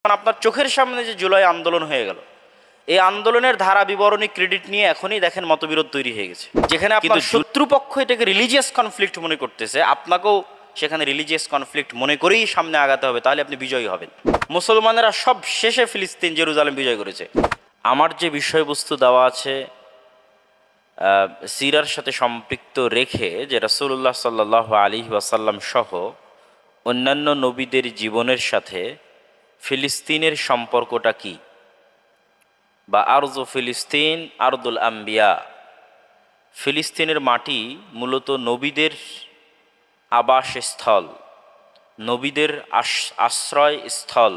আপনার চোখের সামনে যে জুলাই আন্দোলন হয়ে গেল, এই আন্দোলনের ধারা বিবরণী ক্রেডিট নিয়ে এখনই দেখেন মতবিরোধ তৈরি হয়ে গেছে, যেখানে আপনার শত্রুপক্ষ এটাকে রিলিজিয়াস কনফ্লিক্ট মনে করতেছে, আপনাকেও সেখানে রিলিজিয়াস কনফ্লিক্ট মনে করেই সামনে আগাতে হবে, তাহলে আপনি বিজয়ী হবেন। মুসলমানেরা সব শেষে ফিলিস্তিন জেরুজালেম বিজয় করেছে। আমার যে বিষয়বস্তু দেওয়া আছে সিরার সাথে সম্পৃক্ত রেখে, যে রাসূলুল্লাহ সাল্লাল্লাহু আলাইহি ওয়াসাল্লাম সহ অন্যান্য নবীদের জীবনের সাথে ফিলিস্তিনের সম্পর্কটা কি, বা আরজু ফিলিস্তিন আরদুল আম্বিয়া, ফিলিস্তিনের মাটি মূলত নবীদের আবাসস্থল, নবীদের আশ্রয়স্থল।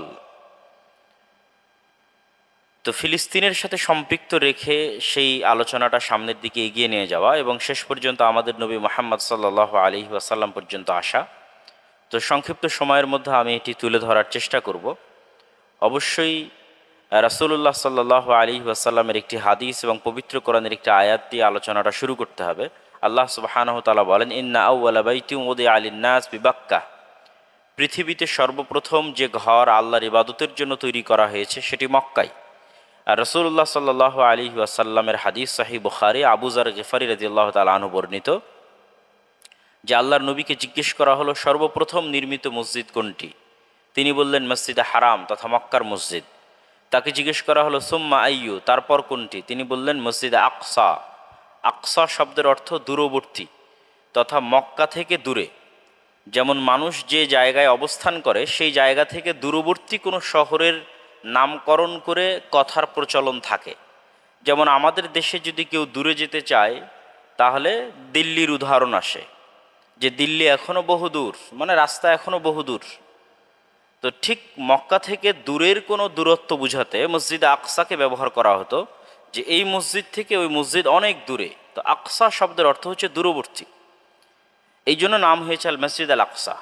তো ফিলিস্তিনের সাথে সম্পৃক্ত রেখে সেই আলোচনাটা সামনের দিকে এগিয়ে নিয়ে যাওয়া এবং শেষ পর্যন্ত আমাদের নবী মুহাম্মদ সাল্লাল্লাহু আলাইহি ওয়াসাল্লাম পর্যন্ত আসা। তো সংক্ষিপ্ত সময়ের মধ্যে আমি এটি তুলে ধরার চেষ্টা করব। অবশ্যই রাসূলুল্লাহ সাল্লাল্লাহু আলাইহি ওয়াসাল্লামের একটি হাদিস এবং পবিত্র কোরআনের একটি আয়াত দিয়ে আলোচনাটা শুরু করতে হবে। আল্লাহ সুবহানাহু ওয়া তাআলা বলেন, ইন্না আউওয়ালা বাইতিন উদিআ লিন-নাস বিবাক্কাহ, পৃথিবীতে সর্বপ্রথম যে ঘর আল্লাহর ইবাদতের জন্য তৈরি করা হয়েছে সেটি মক্কায়। আর রাসূলুল্লাহ সাল্লাল্লাহু আলাইহি ওয়াসাল্লামের হাদিস সহিহ বুখারী, আবু যার গিফারী রাদিয়াল্লাহু তাআলা আনহু বর্ণিত, যে আল্লাহর নবীকে জিজ্ঞেস করা হলো সর্বপ্রথম নির্মিত মসজিদ কোনটি? তিনি বললেন মসজিদে হারাম তথা মক্কার মসজিদ। তাকে জিজ্ঞেস করা হলো সুম্মা আইয়ু, তারপর কোনটি? তিনি বললেন মসজিদে আকসা। আকসা শব্দের অর্থ দূরবর্তী তথা মক্কা থেকে দূরে। যেমন মানুষ যে জায়গায় অবস্থান করে সেই জায়গা থেকে দূরবর্তী কোনো শহরের নামকরণ করে কথার প্রচলন থাকে। যেমন আমাদের দেশে যদি কেউ দূরে যেতে চায় তাহলে দিল্লির উদাহরণ আসে, যে দিল্লি এখনও বহুদূর, মানে রাস্তা এখনও বহুদূর। তো ঠিক মক্কা থেকে দূরের কোনো দূরত্ব বুঝাতে মসজিদে আকসাকে ব্যবহার করা হতো, যে এই মসজিদ থেকে ওই মসজিদ অনেক দূরে। তো আকসা শব্দের অর্থ হচ্ছে দূরবর্তী, এই জন্য নাম হয়েছে আল মসজিদ আল আকসা।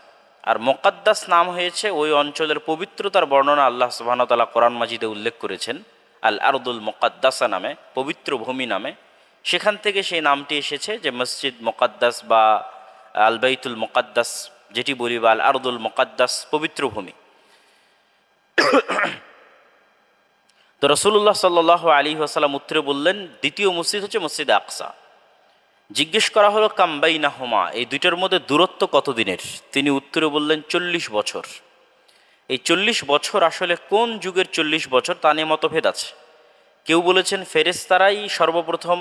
আর মুকাদ্দাস নাম হয়েছে ওই অঞ্চলের পবিত্রতার বর্ণনা আল্লাহ সুবহানাহু ওয়া তাআলা কোরআন মাজিদে উল্লেখ করেছেন আল আরদুল মুকাদ্দাসা নামে, পবিত্র ভূমি নামে। সেখান থেকে সেই নামটি এসেছে, যে মসজিদ মুকাদ্দাস বা আল বাইতুল মুকাদ্দাস যেটি বলি, বা আল আরদুল মুকাদ্দাস, পবিত্র ভূমি। তো রাসূলুল্লাহ সাল্লাল্লাহু আলাইহি ওয়াসাল্লাম উত্তরে বললেন দ্বিতীয় মসজিদ হচ্ছে মসজিদে আকসা। জিজ্ঞেস করা হলো কাম বাইনাহুমা, এই দুইটার মধ্যে দূরত্ব কতদিনের? তিনি উত্তরে বললেন 40 বছর। এই 40 বছর আসলে কোন যুগের 40 বছর তা নিয়ে মতভেদ আছে। কেউ বলেছেন ফেরেশতারাই সর্বপ্রথম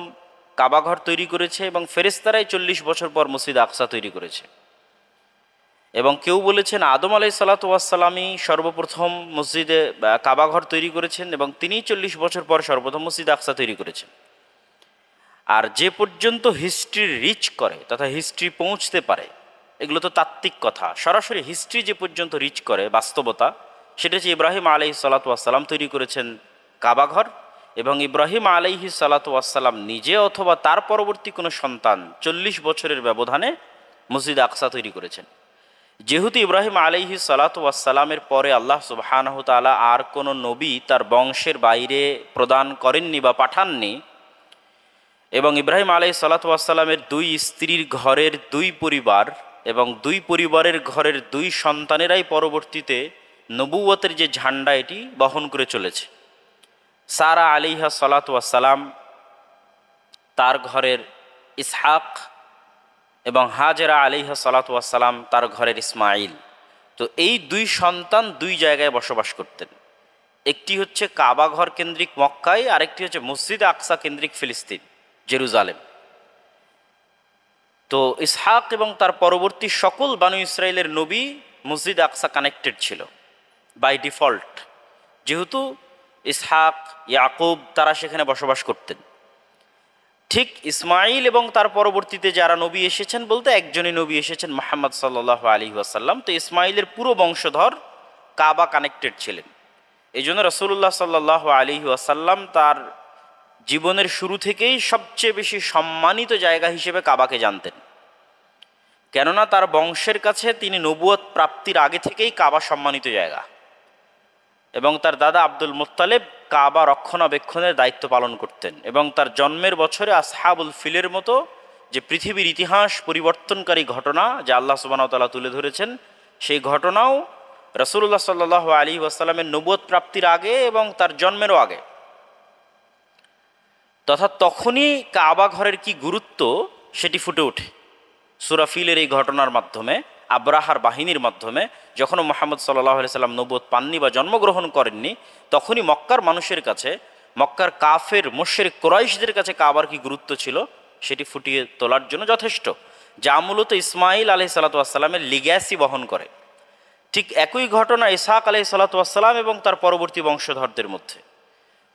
কাবাঘর তৈরি করেছে এবং ফেরেশতারাই 40 বছর পর মসজিদ আকসা তৈরি করেছে। এবং কেউ বলেছেন আদম আলাইহিসসালাতু ওয়াসসালামই সর্বপ্রথম মসজিদে কাবাঘর তৈরি করেছেন এবং তিনিই 40 বছর পর সর্বপ্রথম মসজিদ আকসা তৈরি করেছেন। আর যে পর্যন্ত হিস্ট্রি রিচ করে তথা হিস্ট্রি পৌঁছতে পারে, এগুলো তো তাত্ত্বিক কথা, সরাসরি হিস্ট্রি যে পর্যন্ত রিচ করে বাস্তবতা, সেটা হচ্ছে ইব্রাহিম আলাইহিসসালাতু ওয়াসসালাম তৈরি করেছেন কাবাঘর, এবং ইব্রাহিম আলাইহিসসালাতু ওয়াসসালাম নিজে অথবা তার পরবর্তী কোনো সন্তান 40 বছরের ব্যবধানে মসজিদ আকসা তৈরি করেছেন। যেহেতু ইব্রাহিম আলাইহিসসালাতু ওয়াসসালামের পরে আল্লাহ সুবহানাহু ওয়া তাআলা আর কোনো নবী তার বংশের বাইরে প্রদান করেননি বা পাঠাননি, এবং ইব্রাহিম আলাইহিসসালাতু ওয়াসসালামের 2 স্ত্রীর ঘরের 2 পরিবার এবং 2 পরিবারের ঘরের 2 সন্তানেরাই পরবর্তীতে নবুয়তের যে ঝান্ডা এটি বহন করে চলেছে। সারা আলাইহিসসালাতু ওয়াসসালাম, তার ঘরের ইসহাক, এবং হাজেরা আলাইহিসসালাতু ওয়াসসালাম তার ঘরের ইসমাইল। তো এই 2 সন্তান 2 জায়গায় বসবাস করতেন। একটি হচ্ছে কাবাঘর কেন্দ্রিক মক্কায়, আরেকটি হচ্ছে মসজিদ আকসা কেন্দ্রিক ফিলিস্তিন জেরুজালেম। তো ইসহাক এবং তার পরবর্তী সকল বানু ইসরায়েলের নবী মসজিদ আকসা কানেক্টেড ছিল বাই ডিফল্ট, যেহেতু ইসহাক, ইয়াকুব তারা সেখানে বসবাস করতেন। ঠিক ইসমাইল এবং তার পরবর্তীতে যারা নবী এসেছেন, বলতে একজনই নবী এসেছেন মুহাম্মদ সাল্লাল্লাহু আলাইহি ওয়াসাল্লাম। তো ইসমাইলের পুরো বংশধর কাবা কানেক্টেড ছিলেন। এই জন্য রাসূলুল্লাহ সাল্লাল্লাহু আলাইহি ওয়াসাল্লাম তার জীবনের শুরু থেকেই সবচেয়ে বেশি সম্মানিত জায়গা হিসেবে কাবাকে জানতেন, কেননা তার বংশের কাছে তিনি নবুয়ত প্রাপ্তির আগে থেকেই কাবা সম্মানিত জায়গা। এবং তার দাদা আব্দুল মুত্তালিব কাবা রক্ষণাবেক্ষণের দায়িত্ব পালন করতেন, এবং তার জন্মের বছরে আসহাবুল ফিলের মতো যে পৃথিবীর ইতিহাস পরিবর্তনকারী ঘটনা যা আল্লাহ সুবহানাহু ওয়া তাআলা তুলে ধরেছেন, সেই ঘটনাও রাসূলুল্লাহ সাল্লাল্লাহু আলাইহি ওয়াসাল্লামের নবুয়ত প্রাপ্তির আগে এবং তার জন্মেরও আগে। তথা তখনই কাবা ঘরের কি গুরুত্ব সেটি ফুটে ওঠে সূরা ফিলের এই ঘটনার মাধ্যমে, আব্রাহার বাহিনীর মাধ্যমে। যখন মুহাম্মদ সাল্লাল্লাহু আলাইহি সাল্লাম নবুয়ত পাননি বা জন্মগ্রহণ করেননি, তখনই মক্কার মানুষের কাছে, মক্কার কাফের মুশরিক কুরাইশদের কাছে কাবার কি গুরুত্ব ছিল সেটি ফুটিয়ে তোলার জন্য যথেষ্ট, যা মূলত ইসমাইল আলাইহিস সালাতু ওয়াস সালামের লিগ্যাসি বহন করে। ঠিক একই ঘটনা ইসহাক আলাইহিস সালাতু ওয়াস সালাম এবং তার পরবর্তী বংশধরদের মধ্যে।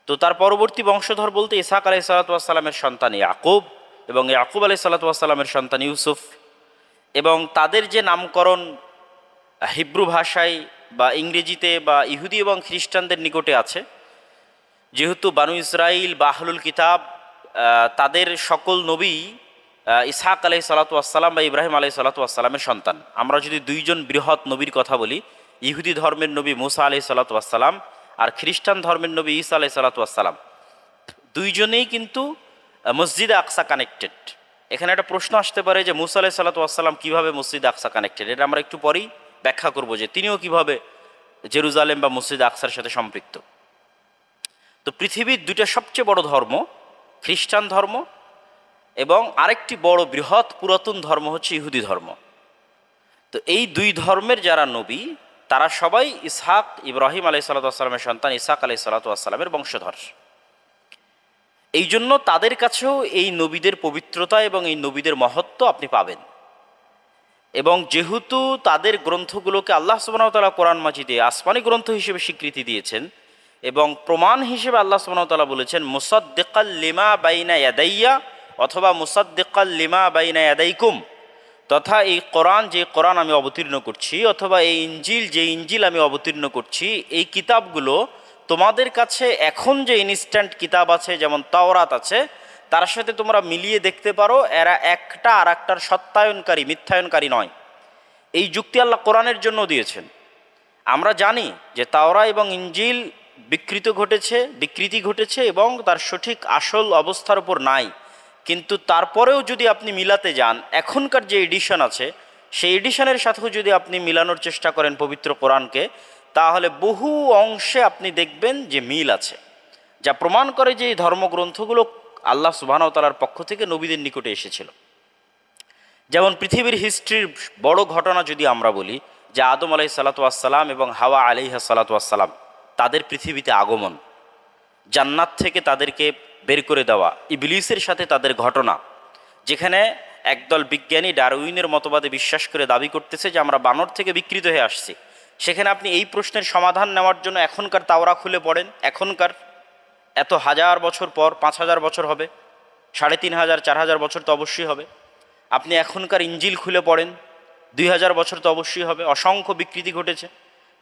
তো তার পরবর্তী বংশধর বলতে ইসহাক আলাইহিস সালাতু ওয়াস সালামের সন্তান ইয়াকুব, এবং ইয়াকুব আলাইহিস সালাতু ওয়াস সালামের সন্তান ইউসুফ, এবং তাদের যে নামকরণ হিব্রু ভাষায় বা ইংরেজিতে বা ইহুদি এবং খ্রিস্টানদের নিকটে আছে, যেহেতু বানু ইসরাইল বা আহলুল কিতাব তাদের সকল নবী ইসহাক আলাইহিস সালাতু ওয়াস সালাম বা ইব্রাহিম আলাইহিস সালাতু ওয়াস সালামের সন্তান। আমরা যদি দুইজন বৃহৎ নবীর কথা বলি, ইহুদি ধর্মের নবী মুসা আলাইহিস সালাতু ওয়াস সালাম আর খ্রিস্টান ধর্মের নবী ঈসা আলাইহিস সালাতু ওয়াস সালাম, দুইজনেই কিন্তু মসজিদে আকসা কানেক্টেড। এখানে একটা প্রশ্ন আসতে পারে যে মুসা আলাইহিস সালাতু ওয়াস সালাম কীভাবে মসজিদে আকসা কানেক্টেড, এটা আমরা একটু পরেই ব্যাখ্যা করব যে তিনিও কিভাবে জেরুজালেম বা মসজিদে আকসার সাথে সম্পৃক্ত। তো পৃথিবীর দুইটা সবচেয়ে বড় ধর্ম, খ্রিস্টান ধর্ম এবং আরেকটি বড় বৃহৎ পুরাতন ধর্ম হচ্ছে ইহুদি ধর্ম। তো এই দুই ধর্মের যারা নবী, তারা সবাই ইসহাক, ইব্রাহিম আলাইহিস সালাতু ওয়াস সালামের সন্তান ইসহাক আলাইহিস সালাতু ওয়াস সালামের বংশধর। এই জন্য তাদের কাছেও এই নবীদের পবিত্রতা এবং এই নবীদের মহত্ব আপনি পাবেন। এবং যেহেতু তাদের গ্রন্থগুলোকে আল্লাহ সুবহানাহু ওয়া তাআলা কোরআন মাজিদে আসমানি গ্রন্থ হিসেবে স্বীকৃতি দিয়েছেন, এবং প্রমাণ হিসেবে আল্লাহ সুবহানাহু ওয়া তাআলা বলেছেন মুসাদ্দিকাল লিমা বাইনা ইয়াদাইয়া অথবা মুসাদ্দিকাল লিমা বাইনা ইয়াদাইকুম, তথা এই কোরআন, যে কোরআন আমি অবতীর্ণ করছি, অথবা এই ইঞ্জিল, যে ইঞ্জিল আমি অবতীর্ণ করছি, এই কিতাবগুলো তোমাদের কাছে এখন যে ইনস্ট্যান্ট কিতাব আছে, যেমন তাওরাত আছে, তার সাথে তোমরা মিলিয়ে দেখতে পারো, এরা একটা আর একটার সত্যায়নকারী, মিথ্যায়নকারী নয়। এই যুক্তি আল্লাহ কোরআনের জন্য দিয়েছেন। আমরা জানি যে তাওরা এবং ইঞ্জিল বিকৃতি ঘটেছে এবং তার সঠিক আসল অবস্থার উপর নাই, কিন্তু তারপরেও যদি আপনি মিলাতে যান, এখনকার যে এডিশন আছে সেই এডিশনের সাথেও যদি আপনি মিলানোর চেষ্টা করেন পবিত্র কোরআনকে, তাহলে বহু অংশে আপনি দেখবেন যে মিল আছে, যা প্রমাণ করে যে এই ধর্মগ্রন্থগুলো আল্লাহ সুবহানাহু ওয়া তাআলার পক্ষ থেকে নবীদের নিকটে এসেছিল। যেমন পৃথিবীর হিস্ট্রির বড় ঘটনা যদি আমরা বলি, যে আদম আলাইহিস সালাতু ওয়াস সালাম এবং হাওয়া আলাইহিস সালাতু ওয়াস সালাম, তাদের পৃথিবীতে আগমন, জান্নাত থেকে তাদেরকে বের করে দেওয়া, ইবলিসের সাথে তাদের ঘটনা, যেখানে একদল বিজ্ঞানী ডারউইনের মতবাদে বিশ্বাস করে দাবি করতেছে যে আমরা বানর থেকে বিকৃত হয়ে আসছি। সেখানে আপনি এই প্রশ্নের সমাধান নেওয়ার জন্য এখনকার তাওরা খুলে পড়েন, এখনকার এত হাজার বছর পর, 5000 বছর হবে, 3500, 4000 বছর তো অবশ্যই হবে। আপনি এখনকার ইঞ্জিল খুলে পড়েন, 2000 বছর তো অবশ্যই হবে। অসংখ্য বিকৃতি ঘটেছে।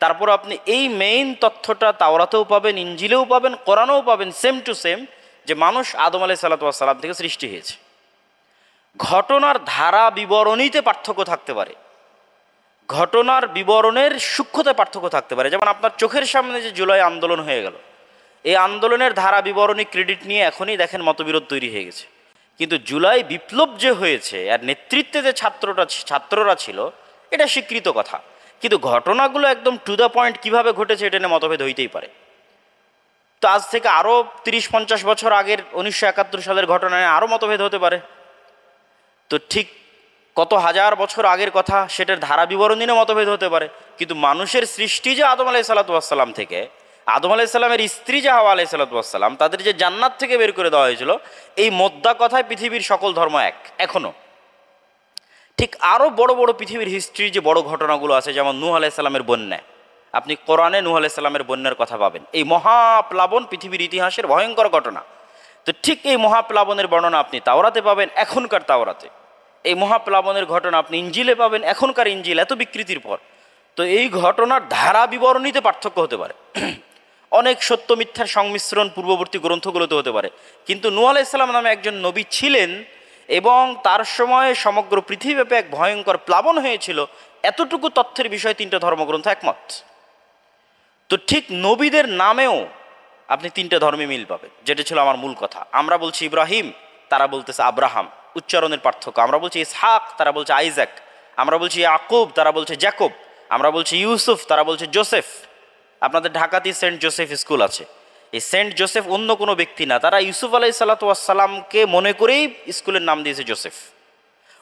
তারপর আপনি এই মেইন তথ্যটা তাওরাতেও পাবেন, ইঞ্জিলেও পাবেন, কোরআনেও পাবেন, সেম টু সেম, যে মানুষ আদম আলাইহিস সালাতু ওয়াস সালাম থেকে সৃষ্টি হয়েছে। ঘটনার ধারা বিবরণীতে পার্থক্য থাকতে পারে, ঘটনার বিবরণের সূক্ষ্মতায় পার্থক্য থাকতে পারে। যেমন আপনার চোখের সামনে যে জুলাই আন্দোলন হয়ে গেল, এই আন্দোলনের ধারা বিবরণী ক্রেডিট নিয়ে এখনই দেখেন মতবিরোধ তৈরি হয়ে গেছে। কিন্তু জুলাই বিপ্লব যে হয়েছে আর নেতৃত্বে যে ছাত্ররা ছিল, এটা স্বীকৃত কথা। কিন্তু ঘটনাগুলো একদম টু দ্য পয়েন্ট কীভাবে ঘটেছে এটা নিয়ে মতভেদ হইতেই পারে। তো আজ থেকে আরও 30-50 বছর আগের 1971 সালের ঘটনায় আরও মতভেদ হতে পারে। তো ঠিক কত হাজার বছর আগের কথা, সেটার ধারা বিবরণী নিয়ে মতভেদ হতে পারে। কিন্তু মানুষের সৃষ্টি যে আদম আলাইহিস সালাতু ওয়াস সালাম থেকে, আদম আলাইহিস সালামের স্ত্রী যে হাওয়া আলাইহিস সালাতু ওয়াস সালাম, তাদের যে জান্নাত থেকে বের করে দেওয়া হয়েছিল, এই মোদ্দা কথায় পৃথিবীর সকল ধর্ম এক এখনও। ঠিক আরও বড় বড় পৃথিবীর হিস্ট্রির যে বড় ঘটনাগুলো আছে, যেমন নূহ আলাইহিস সালামের বন্যা, আপনি কোরআনে নূহ আলাইহিস সালামের বন্যার কথা পাবেন। এই মহাপ্লাবন পৃথিবীর ইতিহাসের ভয়ঙ্কর ঘটনা। তো ঠিক এই মহাপ্লাবনের বর্ণনা আপনি তাওরাতে পাবেন, এখনকার তাওরাতে। এই মহাপ্লাবনের ঘটনা আপনি ইঞ্জিলে পাবেন, এখনকার ইঞ্জিল, এত বিকৃতির পর। তো এই ঘটনার ধারা বিবরণীতে পার্থক্য হতে পারে, অনেক সত্য মিথ্যার সংমিশ্রণ পূর্ববর্তী গ্রন্থগুলোতে হতে পারে। কিন্তু নূহ আলাইহিস সালাম নামে একজন নবী ছিলেন এবং তার সময় সমগ্র পৃথিবীব্যাপী এক ভয়ঙ্কর প্লাবন হয়েছিল, এতটুকু তথ্যের বিষয়ে 3টে ধর্মগ্রন্থ একমত। তো ঠিক নবীদের নামেও আপনি 3টে ধর্মে মিল পাবেন, যেটা ছিল আমার মূল কথা। আমরা বলছি ইব্রাহিম, তারা বলতেছে আব্রাহাম, উচ্চারণের পার্থক্য। আমরা বলছি ইসহাক, তারা বলছে আইজাক। আমরা বলছি ইয়াকুব, তারা বলছে জ্যাকব। আমরা বলছি ইউসুফ, তারা বলছে জোসেফ। আপনাদের ঢাকাতেই সেন্ট জোসেফ স্কুল আছে। এই সেন্ট জোসেফ অন্য কোনো ব্যক্তি না, তারা ইউসুফ আলাইহিসসালামকে মনে করেই স্কুলের নাম দিয়েছে জোসেফ।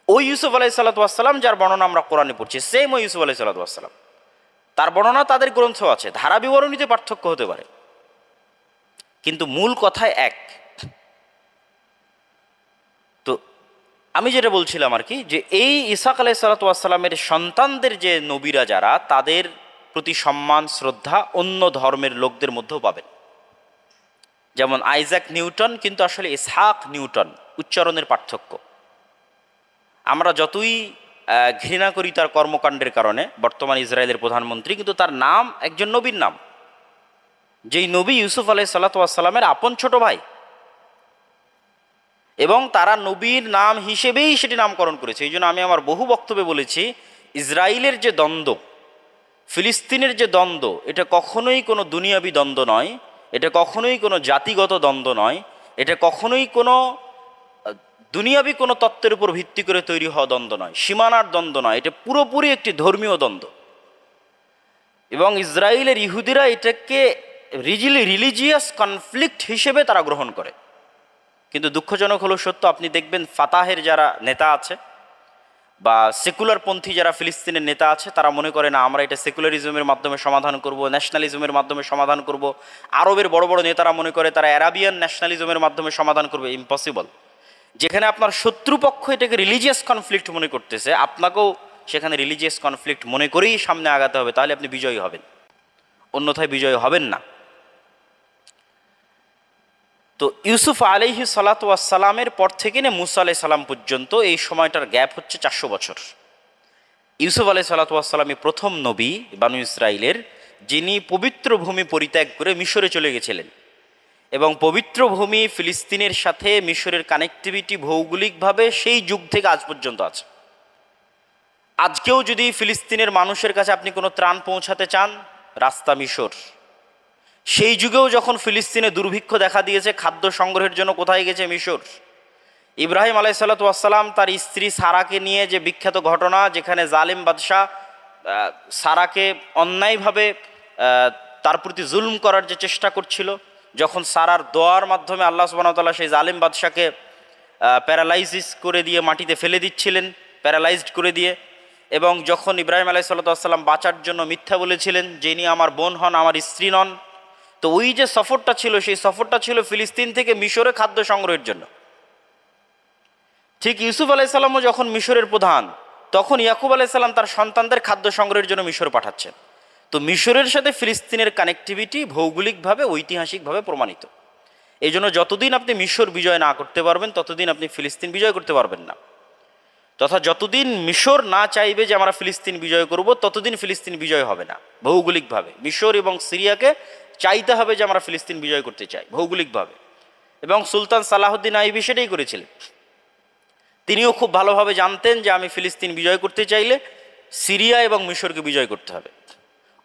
ওই ইউসুফ আলাইহিসসালাম যার বর্ণনা আমরা কোরআনে পড়ছি, সেম ওই ইউসুফ আলাইহিসসালাম, তার বর্ণনা তাদের গ্রন্থ আছে। ধারা বিবরণীতে পার্থক্য হতে পারে, কিন্তু মূল কথায় এক। তো আমি যেটা বলছিলাম আর কি, যে এই ইসাক আলাইহিসসালামের সন্তানদের যে নবীরা যারা, তাদের প্রতি সম্মান শ্রদ্ধা অন্য ধর্মের লোকদের মধ্যেও পাবেন। যেমন আইজাক নিউটন কিন্তু আসলে ইসহাক নিউটন, উচ্চারণের পার্থক্য। আমরা যতই ঘৃণা করি তার কর্মকাণ্ডের কারণে, বর্তমান ইসরায়েলের প্রধানমন্ত্রী, কিন্তু তার নাম একজন নবীর নাম, যেই নবী ইউসুফ আলাইহিসসালামের আপন ছোট ভাই, এবং তারা নবীর নাম হিসেবেই সেটি নামকরণ করেছে। এই জন্য আমি আমার বহু বক্তব্যে বলেছি, ইসরায়েলের যে দ্বন্দ্ব, ফিলিস্তিনের যে দ্বন্দ্ব, এটা কখনোই কোনো দুনিয়াবি দ্বন্দ্ব নয়, এটা কখনোই কোনো জাতিগত দ্বন্দ্ব নয়, এটা কখনোই কোনো দুনিয়াবি কোনো তত্ত্বের উপর ভিত্তি করে তৈরি হওয়া দ্বন্দ্ব নয়, সীমানার দ্বন্দ্ব নয়, এটা পুরোপুরি একটি ধর্মীয় দ্বন্দ্ব। এবং ইসরায়েলের ইহুদিরা এটাকে রিলিজিয়াস কনফ্লিক্ট হিসেবে তারা গ্রহণ করে। কিন্তু দুঃখজনক হলো সত্য, আপনি দেখবেন ফাতাহের যারা নেতা আছে বা সেকুলারপন্থী যারা ফিলিস্তিনের নেতা আছে, তারা মনে করে না আমরা এটা সেকুলারিজমের মাধ্যমে সমাধান করব, ন্যাশনালিজমের মাধ্যমে সমাধান করব। আরবের বড় বড় নেতারা মনে করে তারা অ্যারাবিয়ান ন্যাশনালিজমের মাধ্যমে সমাধান করবে। ইম্পসিবল। যেখানে আপনার শত্রুপক্ষ এটাকে রিলিজিয়াস কনফ্লিক্ট মনে করতেছে, আপনাকেও সেখানে রিলিজিয়াস কনফ্লিক্ট মনে করেই সামনে আগাতে হবে, তাহলে আপনি বিজয়ী হবেন, অন্যথায় বিজয়ী হবেন না। তো ইউসুফ আলাইহিসসালামের পর থেকে নিয়ে মুসা আলাইহিস সালাম পর্যন্ত এই সময়টার গ্যাপ হচ্ছে 400 বছর। ইউসুফ আলাইহিসসালামই প্রথম নবী বানু ইসরাইলের, যিনি পবিত্র ভূমি পরিত্যাগ করে মিশরে চলে গেছিলেন। এবং পবিত্র ভূমি ফিলিস্তিনের সাথে মিশরের কানেক্টিভিটি ভৌগোলিকভাবে সেই যুগ থেকে আজ পর্যন্ত আছে। আজকেও যদি ফিলিস্তিনের মানুষের কাছে আপনি কোনো ত্রাণ পৌঁছাতে চান, রাস্তা মিশর। সেই যুগেও যখন ফিলিস্তিনে দুর্ভিক্ষ দেখা দিয়েছে, খাদ্য সংগ্রহের জন্য কোথায় গেছে? মিশর। ইব্রাহিম আলাইহিসসালাম তার স্ত্রী সারাকে নিয়ে যে বিখ্যাত ঘটনা, যেখানে জালিম বাদশাহ সারাকে অন্যায়ভাবে তার প্রতি জুলুম করার যে চেষ্টা করছিল, যখন সারার দোয়ার মাধ্যমে আল্লাহ সুবহানাহু ওয়া তাআলা সেই জালিম বাদশাকে প্যারালাইসিস করে দিয়ে মাটিতে ফেলে দিচ্ছিলেন, প্যারালাইজড করে দিয়ে। এবং যখন ইব্রাহিম আলাইহিসসালাম বাঁচার জন্য মিথ্যা বলেছিলেন, যিনি আমার বোন হন, আমার স্ত্রী নন। তো ওই যে সফরটা ছিল, সেই সফরটা ছিল ফিলিস্তিন থেকে মিশরে খাদ্য সংগ্রহের জন্য। ঠিক ইউসুফ আলাইহিসসালামও যখন মিশরের প্রধান, তখন ইয়াকুব আলাইহিসসালাম তার সন্তানদের খাদ্য সংগ্রহের জন্য মিশর পাঠাচ্ছেন। তো মিশরের সাথে ফিলিস্তিনের কানেক্টিভিটি ভৌগোলিকভাবে, ঐতিহাসিকভাবে প্রমাণিত। এই জন্য যতদিন আপনি মিশর বিজয় না করতে পারবেন, ততদিন আপনি ফিলিস্তিন বিজয় করতে পারবেন না। তথা যতদিন মিশর না চাইবে যে আমরা ফিলিস্তিন বিজয় করব, ততদিন ফিলিস্তিন বিজয় হবে না। ভৌগোলিকভাবে মিশর এবং সিরিয়াকে চাইতে হবে যে আমরা ফিলিস্তিন বিজয় করতে চাই ভৌগোলিকভাবে। এবং সুলতান সালাহুদ্দিন আইবি সেটাই করেছিলেন। তিনিও খুব ভালোভাবে জানতেন যে আমি ফিলিস্তিন বিজয় করতে চাইলে সিরিয়া এবং মিশরকে বিজয় করতে হবে।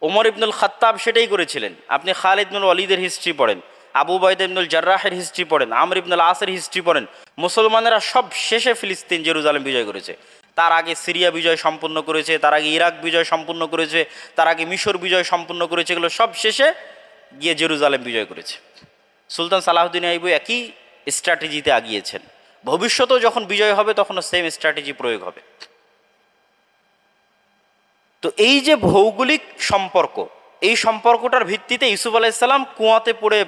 ওমর ইবনুল খাত্তাব সেটাই করেছিলেন। আপনি খালিদ ইবনুল ওয়ালিদের হিস্ট্রি পড়েন, আবু উবাইদা ইবনুল জাররাহের হিস্ট্রি পড়েন, আমর ইবনুল আসের হিস্ট্রি পড়েন। মুসলমানেরা সব শেষে ফিলিস্তিন, জেরুজালেম বিজয় করেছে। তার আগে সিরিয়া বিজয় সম্পূর্ণ করেছে, তার আগে ইরাক বিজয় সম্পূর্ণ করেছে, তার আগে মিশর বিজয় সম্পূর্ণ করেছে। এগুলো সব শেষে গিয়ে জেরুজালেম বিজয় করেছে। সুলতান সালাহুদ্দিন আইবি একই স্ট্র্যাটেজিতে আগিয়েছেন। ভবিষ্যতেও যখন বিজয় হবে, তখনও সেম স্ট্র্যাটেজি প্রয়োগ হবে। তো এই যে ভৌগোলিক সম্পর্ক, এই সম্পর্কটার ভিত্তিতে ইউসুফ আলাইহিসসালাম কুয়াতে পড়ে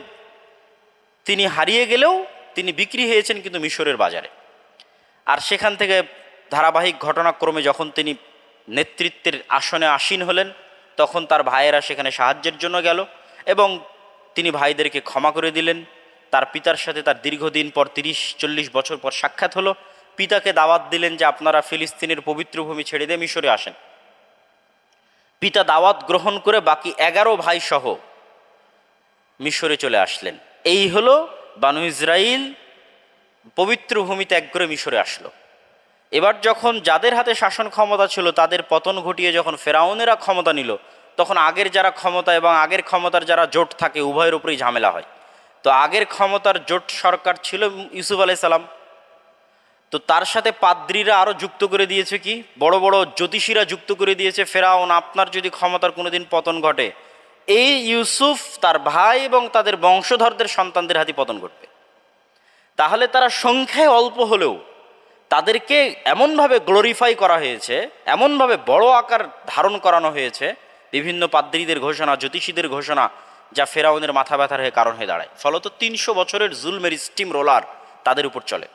তিনি হারিয়ে গেলেও তিনি বিক্রি হয়েছেন কিন্তু মিশরের বাজারে। আর সেখান থেকে ধারাবাহিক ঘটনাক্রমে যখন তিনি নেতৃত্বের আসনে আসীন হলেন, তখন তার ভাইয়েরা সেখানে সাহায্যের জন্য গেল এবং তিনি ভাইদেরকে ক্ষমা করে দিলেন। তার পিতার সাথে তার দীর্ঘদিন পর 30-40 বছর পর সাক্ষাৎ হলো। পিতাকে দাওয়াত দিলেন যে আপনারা ফিলিস্তিনের পবিত্র ভূমি ছেড়ে দিয়ে মিশরে আসেন। পিতা দাওয়াত গ্রহণ করে বাকি 11 ভাই সহ মিশরে চলে আসলেন। এই হলো বানু ইসরাইল পবিত্র ভূমি ত্যাগ করে মিশরে আসলো। এবার যখন যাদের হাতে শাসন ক্ষমতা ছিল তাদের পতন ঘটিয়ে যখন ফেরাউনেরা ক্ষমতা নিল, তখন আগের যারা ক্ষমতা এবং আগের ক্ষমতার যারা জোট থাকে, উভয়ের উপরেই ঝামেলা হয়। তো আগের ক্ষমতার জোট সরকার ছিল ইউসুফ আলাইহিস সালাম। তো তার সাথে পাদ্রীরা আরও যুক্ত করে দিয়েছে কি, বড় বড় জ্যোতিষীরা যুক্ত করে দিয়েছে, ফেরাউন আপনার যদি ক্ষমতার কোনোদিন পতন ঘটে, এই ইউসুফ তার ভাই এবং তাদের বংশধরদের সন্তানদের হাতে পতন ঘটবে। তাহলে তারা সংখ্যায় অল্প হলেও তাদেরকে এমনভাবে গ্লোরিফাই করা হয়েছে, এমনভাবে বড় আকার ধারণ করানো হয়েছে, বিভিন্ন পাদ্রীদের ঘোষণা, জ্যোতিষীদের ঘোষণা, যা ফেরাউনের মাথা ব্যথার হয়ে কারণ হয়ে দাঁড়ায়। ফলত 300 বছরের জুলমের স্টিম রোলার তাদের উপর চলে।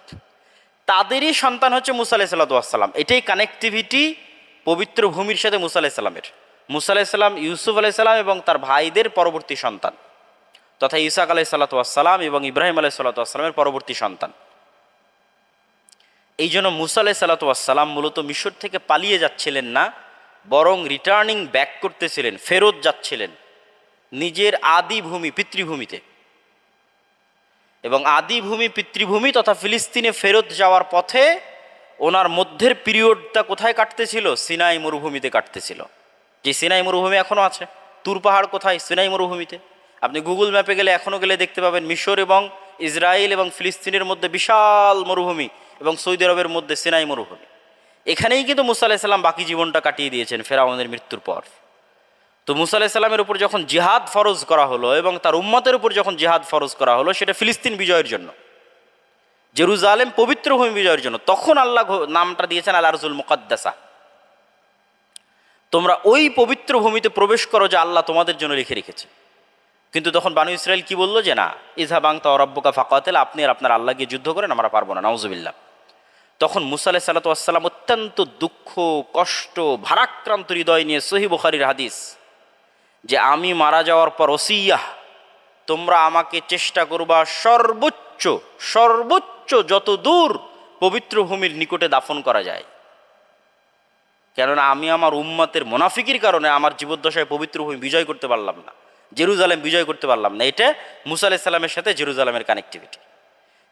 তাদেরই সন্তান হচ্ছে মুসা আলাইহিস সালাম। এটাই কানেক্টিভিটি পবিত্র ভূমির সাথে মুসা আলাইহিস সালামের। মুসা আলাইহিস সালাম ইউসুফ আলাইহিস সালাম এবং তার ভাইদের পরবর্তী সন্তান, তথা ইসাক আলাইহিস সালাম এবং ইব্রাহিম আলাইহিস সালামের পরবর্তী সন্তান। এই জন্য মুসা আলাইহিস সালাম মূলত মিশর থেকে পালিয়ে যাচ্ছিলেন না, বরং রিটার্নিং ব্যাক করতেছিলেন, ফেরত যাচ্ছিলেন নিজের আদি ভূমি, পিতৃভূমিতে। এবং আদি ভূমি, পিতৃভূমি তথা ফিলিস্তিনে ফেরত যাওয়ার পথে ওনার মধ্যের পিরিয়ডটা কোথায় কাটতেছিল? সিনাই মরুভূমিতে কাটতেছিল। যে সিনাই মরুভূমি এখনও আছে। তুর পাহাড় কোথায়? সিনাই মরুভূমিতে। আপনি গুগল ম্যাপে গেলে এখনও গেলে দেখতে পাবেন মিশর এবং ইসরায়েল এবং ফিলিস্তিনের মধ্যে বিশাল মরুভূমি এবং সৌদি আরবের মধ্যে সিনাই মরুভূমি। এখানেই কিন্তু মুসা আলাইহিস সালাম বাকি জীবনটা কাটিয়ে দিয়েছেন ফেরাউনের মৃত্যুর পর। তো মুসা আলাইহিস সালামের উপর যখন জিহাদ ফরজ করা হলো এবং তার উম্মতের উপর যখন জিহাদ ফরজ করা হলো, সেটা ফিলিস্তিন বিজয়ের জন্য, জেরুজালেম পবিত্র ভূমি বিজয়ের জন্য, তখন আল্লাহ নামটা দিয়েছেন আল আরজুল মুকাদ্দাসা। তোমরা ওই পবিত্র ভূমিতে প্রবেশ করো যা আল্লাহ তোমাদের জন্য লিখে রেখেছে। কিন্তু তখন বানু ইসরাইল কি বললো? যে না, ইযহাব আনতা ওয়া রাব্বুকা ফাকাতিল, আপনি আর আপনার আল্লাহ গিয়ে যুদ্ধ করেন, আমরা পারবো না, নাউযুবিল্লাহ। তখন মুসা আলাইহিস সালাম অত্যন্ত দুঃখ, কষ্ট, ভারাক্রান্ত হৃদয় নিয়ে, সহিহ বুখারীর হাদিস, যে আমি মারা যাওয়ার পর ওসিয়াহ, তোমরা আমাকে চেষ্টা করবা সর্বোচ্চ সর্বোচ্চ যত দূর পবিত্র ভূমির নিকটে দাফন করা যায়, কেননা আমি আমার উম্মতের মুনাফিকির কারণে আমার জীবদ্দশায় পবিত্র ভূমি বিজয় করতে পারলাম না, জেরুজালেম বিজয় করতে পারলাম না। এটা মুসা আলাইহিস সালামের সাথে জেরুজালেমের কানেক্টিভিটি,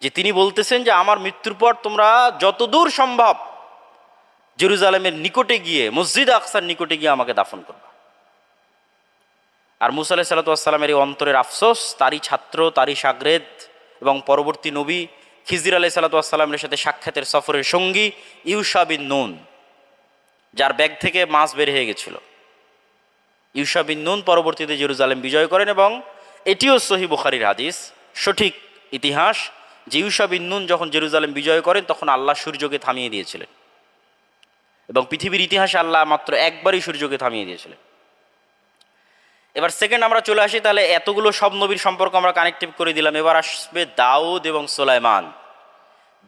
যে তিনি বলতেছেন যে আমার মৃত্যুর পর তোমরা যতদূর সম্ভব জেরুজালেমের নিকটে গিয়ে, মসজিদ আকসার নিকটে গিয়ে আমাকে দাফন করবা। আর মুসা আলাইহিস সালামের এই অন্তরের আফসোস তারই ছাত্র, তারই শাগরেদ এবং পরবর্তী নবী খিজির আলাইহিস সালামের সাথে সাক্ষাতের সফরের সঙ্গী ইউশা বিন নুন, যার ব্যাগ থেকে মাছ বের হয়ে গেছিল। ইউশা বিন নুন পরবর্তীতে জেরুজালেম বিজয় করেন এবং এটিও সহিহ বুখারীর হাদিস, সঠিক ইতিহাস, যে ইউশা বিন নুন যখন জেরুজালেম বিজয় করেন তখন আল্লাহ সূর্যকে থামিয়ে দিয়েছিলেন এবং পৃথিবীর ইতিহাসে আল্লাহ মাত্র একবারই সূর্যকে থামিয়ে দিয়েছিলেন। এবার সেকেন্ড আমরা চলে আসি, তাহলে এতগুলো সব নবীর সম্পর্ক আমরা কানেক্টিভ করে দিলাম। এবার আসবে দাউদ এবং সুলাইমান।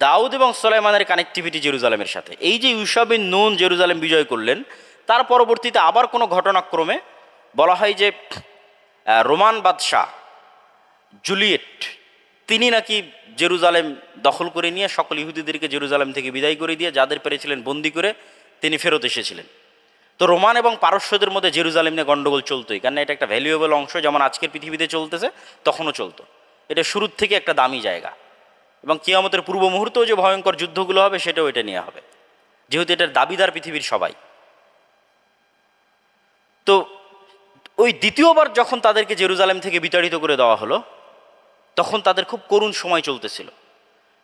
দাউদ এবং সুলাইমানের কানেক্টিভিটি জেরুজালেমের সাথে। এই যে ইউশা বিন নুন জেরুজালেম বিজয় করলেন, তার পরবর্তীতে আবার কোনো ঘটনাক্রমে বলা হয় যে রোমান বাদশাহ জুলিয়েট, তিনি নাকি জেরুজালেম দখল করে নিয়ে সকল ইহুদিদেরকে জেরুজালেম থেকে বিদায় করে দিয়ে যাদের পেরেছিলেন বন্দি করে তিনি ফেরত এসেছিলেন। তো রোমান এবং পারস্যদের মধ্যে জেরুজালেম নিয়ে গণ্ডগোল চলতোই, কারণ এটা একটা ভ্যালুয়েবল অংশ, যেমন আজকের পৃথিবীতে চলতেছে তখনও চলতো। এটা শুরুর থেকে একটা দামি জায়গা এবং কিয়ামতের পূর্ব মুহূর্তেও যে ভয়ঙ্কর যুদ্ধগুলো হবে সেটাও এটা নিয়ে হবে, যেহেতু এটার দাবিদার পৃথিবীর সবাই। তো ওই দ্বিতীয়বার যখন তাদেরকে জেরুজালেম থেকে বিতাড়িত করে দেওয়া হলো, তখন তাদের খুব করুণ সময় চলতেছিল।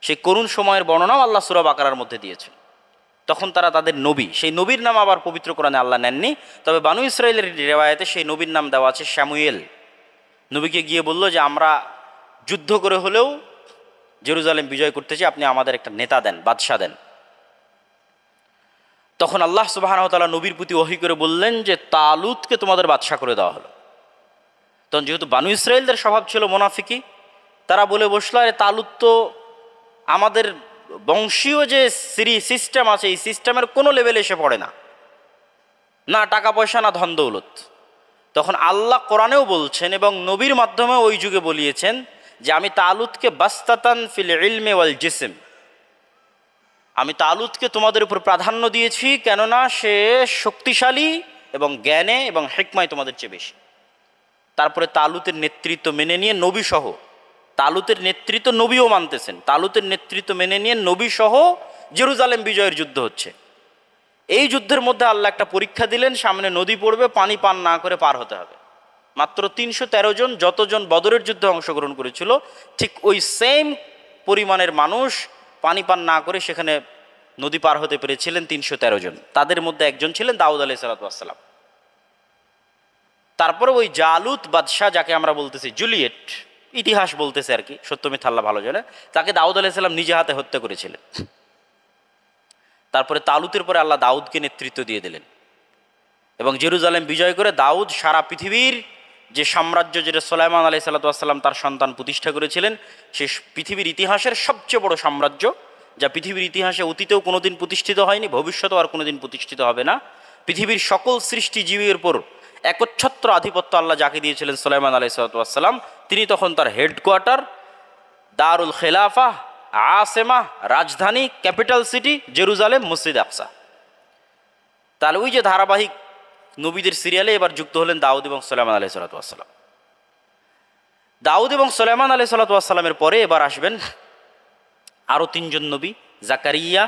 সেই করুণ সময়ের বর্ণনাও আল্লাহ সূরা বাকারার মধ্যে দিয়েছেন। তখন তারা তাদের নবী, সেই নবীর নাম আবার পবিত্র কোরআনে আল্লাহ নেননি, তবে বানু ইসরাইলের রেওয়ায়েতে সেই নবীর নাম দেওয়া আছে শামুয়েল। নবীকে গিয়ে বলল যে আমরা যুদ্ধ করে হলেও জেরুজালেম বিজয় করতে চাই, আপনি আমাদের একটা নেতা দেন, বাদশাহ দেন। তখন আল্লাহ সুবহানাহু ওয়া তাআলা নবীর প্রতি ওহী করে বললেন যে তালুতকে তোমাদের বাদশাহ করে দেওয়া হলো। তখন যেহেতু বানু ইসরাইলদের স্বভাব ছিল মুনাফিকি, তারা বলে বসলো, আরে তালুত তো আমাদের বংশীয় যে সিস্টেম আছে এই সিস্টেমের কোনো লেভেলে এসে পড়ে না, না টাকা পয়সা না ধন দৌলত। তখন আল্লাহ কোরআনেও বলছেন এবং নবীর মাধ্যমে ওই যুগে বলিয়েছেন যে আমি তালুতকে বাস্তাতান ফিল ইলমি ওয়াল জিসম, আমি তালুতকে তোমাদের উপর প্রাধান্য দিয়েছি, কেননা সে শক্তিশালী এবং জ্ঞানে এবং হিকমায় তোমাদের চেয়ে বেশি। তারপরে তালুতের নেতৃত্ব মেনে নিয়ে নবী সহ, তালুতের নেতৃত্ব নবীও মানতেছেন, তালুতের নেতৃত্ব মেনে নিয়ে নবী সহ জেরুজালেম বিজয়ের যুদ্ধ হচ্ছে। এই যুদ্ধের মধ্যে আল্লাহ একটা পরীক্ষা দিলেন, সামনে নদী পড়বে, পানি পান না করে পার হতে হবে। মাত্র 313 জন, যতজন বদরের যুদ্ধে অংশগ্রহণ করেছিল ঠিক ওই সেম পরিমাণের মানুষ পানি পান না করে সেখানে নদী পার হতে পেরেছিলেন 313 জন। তাদের মধ্যে একজন ছিলেন দাউদ আলাইহিস সালাম। তারপরে ওই জালুত বাদশাহ, যাকে আমরা বলতেছি জুলিয়েট, ইতিহাস বলতেছে আর কি, সত্য মিথ্যা আল্লাহ ভালো জানে, তাকে দাউদ আলাইহিস সালাম নিজে হাতে হত্যা করেছিলেন। তারপরে তালুতের পরে আল্লাহ দাউদকে নেতৃত্ব দিয়ে দিলেন এবং জেরুজালেম বিজয় করে দাউদ সারা পৃথিবীর যে সাম্রাজ্য, যেটা সুলাইমান আলাইহিস সালাম তার সন্তান প্রতিষ্ঠা করেছিলেন, সেই পৃথিবীর ইতিহাসের সবচেয়ে বড় সাম্রাজ্য, যা পৃথিবীর ইতিহাসে অতীতেও কোনোদিন প্রতিষ্ঠিত হয়নি, ভবিষ্যতেও আর কোনোদিন প্রতিষ্ঠিত হবে না। পৃথিবীর সকল সৃষ্টিজীবীর উপর একচ্ছত্র আধিপত্য আল্লাহ যাকে দিয়েছিলেন সুলাইমান আলাইহিস সালাম, তিনি তখন তার হেডকোয়ার্টার দারুল খেলাফা, আসেমা, রাজধানী, ক্যাপিটাল সিটি জেরুজালেম, মসজিদ আকসা। তাহলে ওই যে ধারাবাহিক নবীদের সিরিয়ালে এবার যুক্ত হলেন দাউদ এবং সুলাইমান আলাইহিস সালাম। দাউদ এবং সুলাইমান আলাইহিস সালামের পরে এবার আসবেন আরও 3 জন নবী, জাকারিয়া,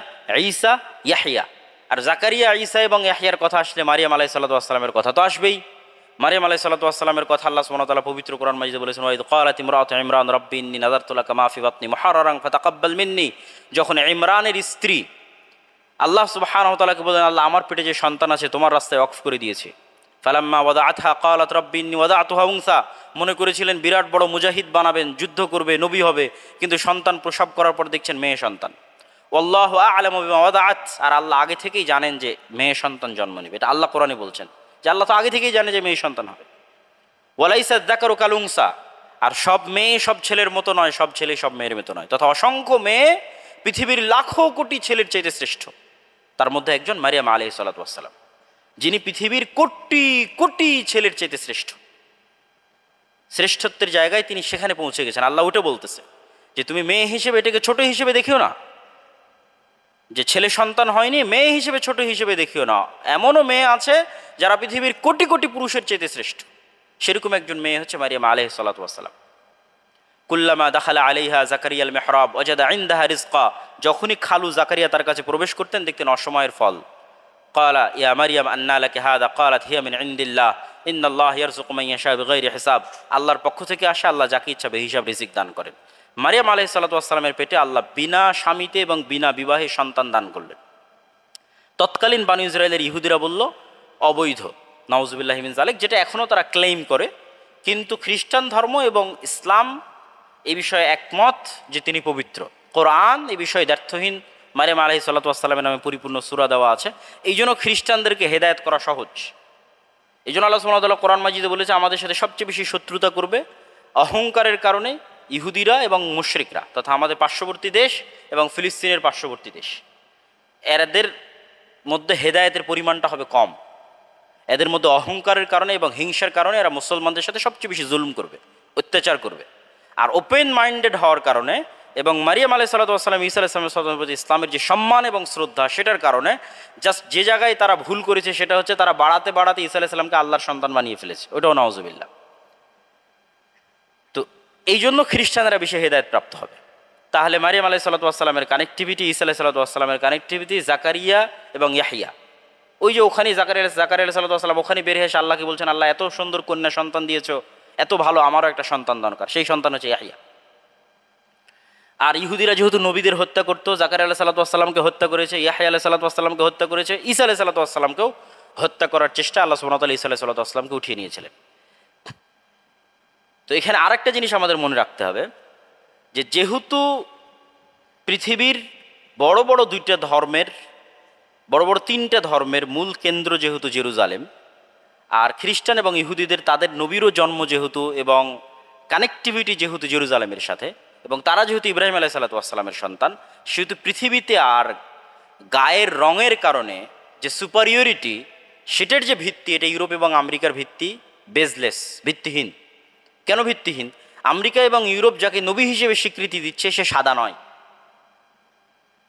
ঈসা, ইয়াহইয়া। আর জাকারিয়া, ঈসা এবং ইয়াহইয়ার কথা আসলে মারিয়াম আলাইহিস সালামের কথা তো আসবেই। মারিয়াম আলাইহিস সালামের কথা আল্লাহ সুবহানাহু ওয়া তাআলা পবিত্র কোরআন মাজিদে বলেছেন, ওয়া ইয ক্বালাত ইমরাতু ইমরান রাব্বি ইন্নী নাযারতু লাকা মা ফি বাতনি মুহাররারান ফাতাকাব্বাল মিন্নী। যখন ইমরানের স্ত্রী আল্লাহ সুবহানাহু ওয়া তাআলাকে বলেন, আল্লাহ আমার পেটে যে সন্তান আছে তোমার রাস্তায় ওয়াকফ করে দিয়েছে। ফালাম্মা ওয়াদাআতহা ক্বালাত রাব্বি ইন্নী ওয়াদাআতুহা উনসা। মনে করেছিলেন বিরাট বড় মুজাহিদ বানাবেন, যুদ্ধ করবে, নবী হবে, কিন্তু সন্তান প্রসব করার পর দেখছেন মেয়ে সন্তান। আল্লাহু আ'লামু বিমা ওয়াদাআত। আর আল্লাহ আগে থেকেই জানেন যে মেয়ে সন্তান জন্ম নেবে, এটা আল্লাহ কোরআনে বলছেন যে আল্লাহ তো আগে থেকেই জানে যে মেয়ে সন্তান হবে। ওয়ালাইসা যাকারু কাল উনসা। আর সব মেয়ে সব ছেলের মতো নয়, সব ছেলে সব মেয়ের মতো নয়, তথা অসংখ্য মেয়ে পৃথিবীর লাখো কোটি ছেলের চাইতে শ্রেষ্ঠ। তার মধ্যে একজন মারিয়াম আলাইহিস সালাম, যিনি পৃথিবীর কোটি কোটি ছেলের চাইতে শ্রেষ্ঠ। শ্রেষ্ঠত্বের জায়গায় তিনি সেখানে পৌঁছে গেছেন। আল্লাহ ওটা বলতেছে যে তুমি মেয়ে হিসেবে এটাকে ছোট হিসেবে দেখিও না, যে ছেলে সন্তান হয়নি মেয়ে হিসেবে ছোট হিসেবে দেখিও না। এমনও মেয়ে আছে যারা পৃথিবীর কোটি কোটি পুরুষের চাইতে শ্রেষ্ঠ। সেরকম একজন মেয়ে হচ্ছে মারিয়াম আলাইহিস সালাম। কুল্লামা দাখালা আলাইহা জাকারিয়াল মিহরাব ওয়াজাদা ইনদাহা রিজকা। যখনই খালু জাকারিয়া তার কাছে প্রবেশ করতেন দেখতেন অসময়ের ফল। ক্বালা ইয়া মারিয়াম আন্না লাকি হাযা ক্বালাত হিয়া মিন ইনদিল্লাহ ইন্নাল্লাহা ইয়ারযুকু মান ইয়াশা বিগাইরি হিসাব। আল্লাহর পক্ষ থেকে আসে, আল্লাহ যাকে ইচ্ছা বেহিসাব রিজিক দান করেন। মারিয়াম আলাইহিস সালামের পেটে আল্লাহ বিনা স্বামীতে এবং বিনা বিবাহে সন্তান দান করলেন। তৎকালীন বানু ইসরায়েলের ইহুদিরা বলল অবৈধ, নাউজুবিল্লাহি মিন যালিক, যেটা এখনও তারা ক্লেইম করে। কিন্তু খ্রিস্টান ধর্ম এবং ইসলাম এই বিষয়ে একমত যে তিনি পবিত্র। কোরআন এই বিষয়ে দ্ব্যর্থহীন, মারিয়াম আলাইহিস সালামের নামে পরিপূর্ণ সূরা দেওয়া আছে। এই জন্য খ্রিস্টানদেরকে হেদায়েত করা সহজ। এই জন্য আল্লাহ সুবহানাহু ওয়া তাআলা কোরআন মাজিদে বলেছে আমাদের সাথে সবচেয়ে বেশি শত্রুতা করবে অহংকারের কারণে ইহুদিরা এবং মুশরিকরা, তথা আমাদের পার্শ্ববর্তী দেশ এবং ফিলিস্তিনের পার্শ্ববর্তী দেশ। এদের মধ্যে হেদায়েতের পরিমাণটা হবে কম। এদের মধ্যে অহংকারের কারণে এবং হিংসার কারণে এরা মুসলমানদের সাথে সবচেয়ে বেশি জুলুম করবে, অত্যাচার করবে। আর ওপেন মাইন্ডেড হওয়ার কারণে এবং মারিয়াম আলাইহিস সালাম, ঈসা আলাইহিস সালামের প্রতি ইসলামের যে সম্মান এবং শ্রদ্ধা, সেটার কারণে জাস্ট যে জায়গায় তারা ভুল করেছে সেটা হচ্ছে তারা বাড়াতে বাড়াতে ঈসা আলাইহিস সালামকে আল্লাহর সন্তান বানিয়ে ফেলেছে। ওটাও নাউজুবিল্লাহ। তো এই জন্য খ্রিস্টানরা বেশি হেদায়েত প্রাপ্ত হবে। তাহলে মারিয়াম আলাইহিস সালামের কানেক্টিভিটি, ঈসা আলাইহিস সালামের কানেক্টিভিটি, জাকারিয়া এবং ইয়াহইয়া, ওই যে ওখানে জাকারিয়া আলাইহিস সালাম ওখানে বের হয়ে এসে আল্লাহকে বলছেন, আল্লাহ এত সুন্দর কন্যা সন্তান দিয়েছো, এত ভালো, আমারও একটা সন্তান দরকার। সেই সন্তান হচ্ছে ইয়াহইয়া। আর ইহুদিরা যেহেতু নবীদের হত্যা করতো, জাকারিয়া আলাইহিস সালামকে হত্যা করেছে, ইয়াহইয়া আলাইহিস সালামকে হত্যা করেছে, ঈসা আলাইহিস সালামকেও হত্যা করার চেষ্টা আল্লাহ সুবহানাহু ওয়া তাআলা ঈসা আলাইহিস সালামকে উঠিয়ে নিয়েছিলেন। তো এখানে আরেকটা জিনিস আমাদের মনে রাখতে হবে যে যেহেতু পৃথিবীর বড় বড় 2টা ধর্মের, বড় বড় 3টা ধর্মের মূল কেন্দ্র যেহেতু জেরুজালেম, আর খ্রিস্টান এবং ইহুদিদের তাদের নবীরও জন্ম যেহেতু এবং কানেক্টিভিটি যেহেতু জেরুজালেমের সাথে, এবং তারা যেহেতু ইব্রাহিম আলাইহিস সালামের সন্তান, সেহেতু পৃথিবীতে আর গায়ের রঙের কারণে যে সুপারিয়রিটি, সেটার যে ভিত্তি, এটা ইউরোপ এবং আমেরিকার ভিত্তি বেজলেস, ভিত্তিহীন। কেন ভিত্তিহীন? আমেরিকা এবং ইউরোপ যাকে নবী হিসেবে স্বীকৃতি দিচ্ছে সে সাদা নয়,